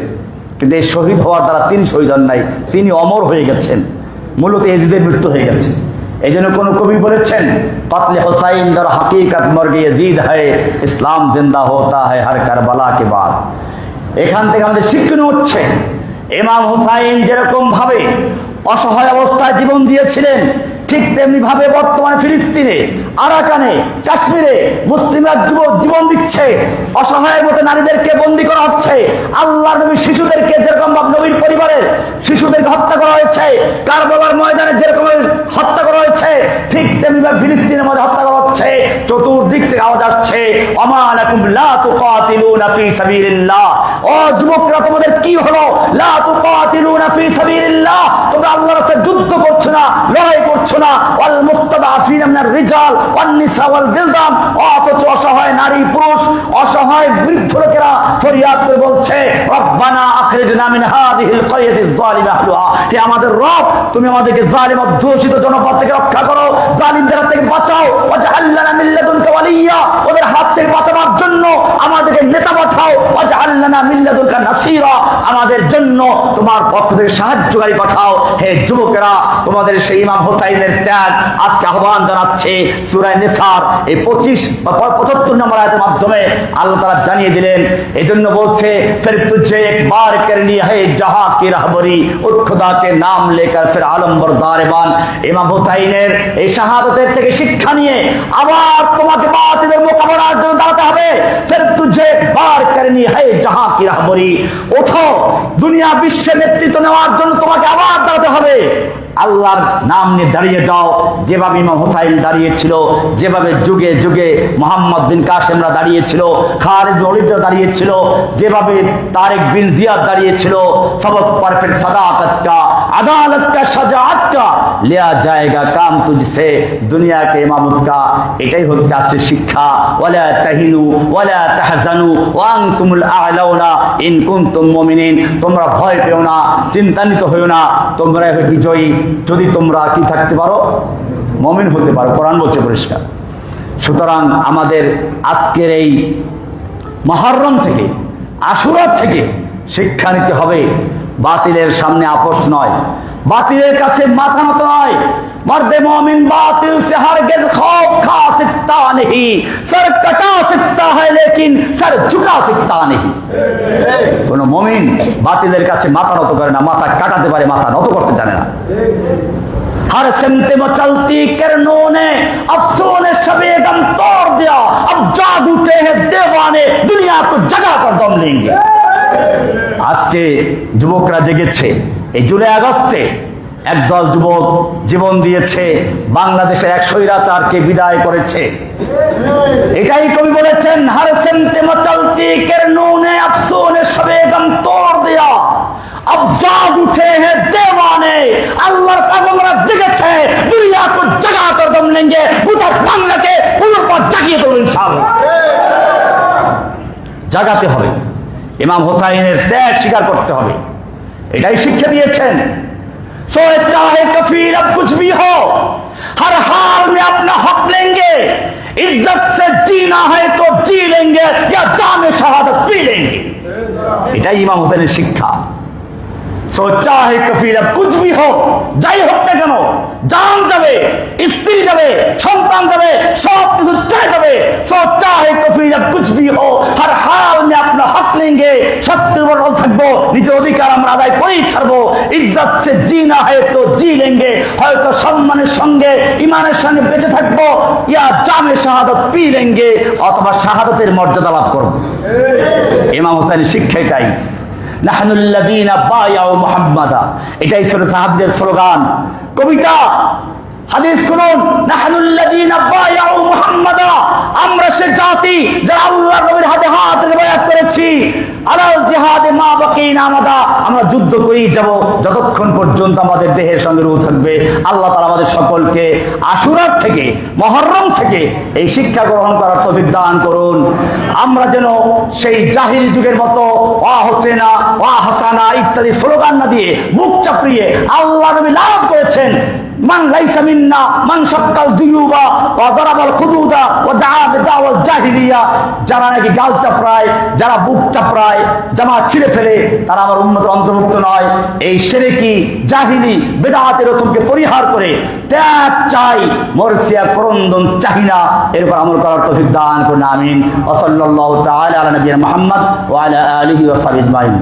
কিন্তু এই শহীদ হওয়ার দ্বারা তিনি শহীদ হন নাই, তিনি অমর হয়ে গেছেন। মূলত এজিদের মৃত্যু হয়ে গেছে। এই জন্য কোন কবি বলেছেন, কতলে হোসাইন দর হकीकत মর্গে यजीद है, ইসলাম জিন্দা होता है हर কারবালা के बाद। এখান থেকে আমাদের শিক্ষণীয় হচ্ছে, ইমাম হোসাইন যেরকম ভাবে অসহায় অবস্থায় জীবন দিয়েছিলেন, ঠিক তেমনি ভাবে বর্তমানে ফিলিস্তিনে, আরাকানে, কাশ্মীরে মুসলিমরা জীবন দিচ্ছে, অসহায়ের মতো নারীদেরকে বন্দী করা হচ্ছে। আল্লাহর নবীর শিশুদেরকে যেরকম নবীর পরিবারের শিশুদেরকে হত্যা করা হয়েছে, কারবালার ময়দানে যেরকম হত্যা করা হয়েছে, ঠিক তেমনি ভাবে ফিলিস্তিনের মধ্যে হত্যা করা হচ্ছে। চতুর্দিক থেকে আওয়াজ আসছে, ওমা লাকুম লা তুকাতিলুনা ফি সাবিলিল্লাহ। ও যুবকরা, তোমাদের কি হলো? লা তুকাতিলুনা ফি সাবিলিল্লাহ, তোমরা আল্লাহর রাস্তায় যুদ্ধ করছো না, লড়াই করছো না। ওয়াল মুস্তাদাফিনা মিনার রিজাল ওয়ান নিসা ওয়াল বিলদান, অথচ অসহায় নারী পুরুষ, অসহায় বৃদ্ধ লোকেরা ফরিয়াদ করে বলছে, রব্বানা আখরিজনা মিন হাযিহিল ক্বরিয়াতিজ যালিমা আহলুহা। হে আমাদের রব, তুমি আমাদেরকে জালিম অধ্যুষিত জনপদ থেকে রক্ষা করো, জালিমদের হাত থেকে বাঁচাও। ওয়াজআল লানা মিন লাদুনকা ওয়ালিয়্যা, ওদের হাত থেকে বাঁচানোর জন্য আমাদেরকে নেতা পাঠাও। ওয়াজআল লানা মিন লাদুনকা নাসীরা, আমাদের জন্য তোমার পক্ষ থেকে সাহায্যকারী পাঠাও। হে যুবকেরা, তোমাদের সেই ইমাম হোসাইনের ত্যাগ আজকে আহ্বান জানাচ্ছে সূরা নিসার এই 75 নম্বর আয়াতের মাধ্যমে আল্লাহ তাআলা জানিয়ে দিলেন। এজন্য বলছে, ফির তুঝে একবার করনি হে জাহাঁ কি রাহবরি, উঠ খুদা কে নাম লেকর ফির আলম বরদারবান। ইমাম হোসাইনের এই শাহাদাতের থেকে শিক্ষা নিয়ে আবার তোমাকে বাতিলের মোকাবেলার জন্য দাঁড়াতে হবে। ফির তুঝে একবার করনি হে জাহাঁ কি রাহবরি, ওঠো, দুনিয়া বিশ্বের নেতৃত্ব নেওয়ার জন্য তোমাকে আবার দাঁড়াতে হবে। আল্লাহর নাম নিয়ে দাঁড়িয়ে যাও, যেভাবে ইমাম হোসাইন দাঁড়িয়েছিল, যেভাবে যুগে যুগে মোহাম্মদ বিন কাসেমরা দাঁড়িয়েছিল, খালিদ বিন ওয়ালিদরা দাঁড়িয়েছিল, যেভাবে তারেক বিন জিয়াদ দাঁড়িয়েছিল। সবক पर फिर सदाकत का, अदालत का, शजाअत का लिया जाएगा काम तुझसे, दुनिया के इमामत का। এটাই হচ্ছে আজকের শিক্ষা। ওয়ালা তাহিনু ওয়ালা তাহজানু ওয়া আনতুমুল আ'লাউনা ইন কুনতুম মুমিনিন, তোমরা ভয় পেও না, চিন্তান্বিত হইও না, তোমরা হবে বিজয়ী যদি তোমরা কি থাকতে পারো, মুমিন হতে পারো। কোরআন বলছে পরিষ্কার। সুতরাং আমাদের আজকের এই মুহররম থেকে, আশুরা থেকে শিক্ষা নিতে হবে, বাতিলের সামনে আপোষ নয়, বাতিলের কাছে মাথা নত নয়। मर्द मोमिन बातिल से हरगिज़ खौफ खा सकता नहीं, सर कटा सकता है लेकिन सर झुका सकता नहीं। কোন মুমিন বাতিলের কাছে মাথা নত করে না, মাথা কাটাতে পারে, মাথা নত করতে জানে না। हर सिमत में चलती किरणों ने अफसों ने शबे गम तोड़ दिया, अब जाग उठे हैं दीवाने, दुनिया को जगा कर दम लेंगे। আজকে যুবকরা জেগেছে। এই জুলাই আগস্টে একদল যুবক জীবন দিয়েছে, বাংলাদেশে এক স্বৈরাচারকে বিদায় করেছে। এটাই কবি বলেছেন, हर सिमत में चलती किरणों ने अफसों ने शबे गम तोड़ दिया, अब जाग उठे हैं दीवाने, আল্লাহর পাগলরা জেগেছে, দুনিয়া को जगा कर दम लेंगे, গোটা বাংলাকে পুনর্বার জাগিয়ে দেব ইনশাআল্লাহ। জাগাতে হবে, ইমাম হোসাইনের ত্যাগ স্বীকার করতে হবে, এটাই শিক্ষা দিয়েছেন। सोए चाहे कफीर अब कुछ भी हो, हर हाल में अपना हक लेंगे, इज्जत से जीना है तो जी लेंगे या जाम शहादत पी लेंगे। এটাই ইমাম হোসেনের শিক্ষা। सो चाहे कफीर अब कुछ भी हो, যাই হোক না কেন, জান যাবে, স্ত্রী যাবে, সন্তান যাবে, সব কিছু চলে যাবে। सो चाहे कफीर अब कुछ भी हो, हर हाल में अपना हक लेंगे, সত্যের উপর অটল থাকবো, নিজের অধিকার আমরা আদায় করেই ছাড়বো। ইজ্জত সে জিনা है तो जी लेंगे, হয়তো সম্মানের সঙ্গে ইমানের সঙ্গে বেঁচে থাকবো, ইয়া জামে শাহাদাত পি लेंगे, অথবা শাহাদাতের মর্যাদা লাভ করব। ইমাম হোসেনের শিক্ষা এটাই। নাহনুল্লাযীনা বায়াউ মুহাম্মাদা, এটাই ছিল সাহাবীদের স্লোগান, কবিতা, হাদিস শুনুন। নাহনুল্লাযীনা বায়াউ মুহাম্মাদা, আমরা সে জাতি যারা আল্লাহর নবীর হাতে হাত রেখে বায়াত করেছি। আলাল জিহাদে মা বাকিনা আমাদা, আমরা যুদ্ধ করেই যাব যতক্ষণ পর্যন্ত আমাদের দেহের সঙ্গে রূহ থাকবে। আল্লাহ তাআলা আমাদের সকলকে আশুরার থেকে, মুহররম থেকে এই শিক্ষা গ্রহণ করার তৌফিক দান করুন। আমরা যেন সেই জাহিলি যুগের মতো ওয়া হোসেনা ওয়া হাসানা ইত্যাদি স্লোগান না দিয়ে বুক চাপড়িয়ে আল্লাহ নবী লাভ করেছেন, মান লাইসা মিন্না মান শাক্কাল জুয়ুবা ওয়া দারাবাল খুদুদা ওয়া দাআ বিদাওয়াল জাহিলিয়া, যারা নাকি গাল চাপড়ায়, যারা বুক চাপড়ায়, জামা ছিঁড়ে ফেলে, তারা আমার উম্মতের অন্তর্ভুক্ত নয়। এই শিরকি জাহিলি বিদআতের রসুলকে পরিহার করে ত্যাগ চাই, মরসিয়া করন্দন চাই না, এরপর আমল করার তৌফিক দান করুন। আমিন। ওয়া সাল্লাল্লাহু তাআলা আলা নবিয়িনা মুহাম্মদ ওয়া আলা আলিহি ওয়া সাহবিহি আজমাইন।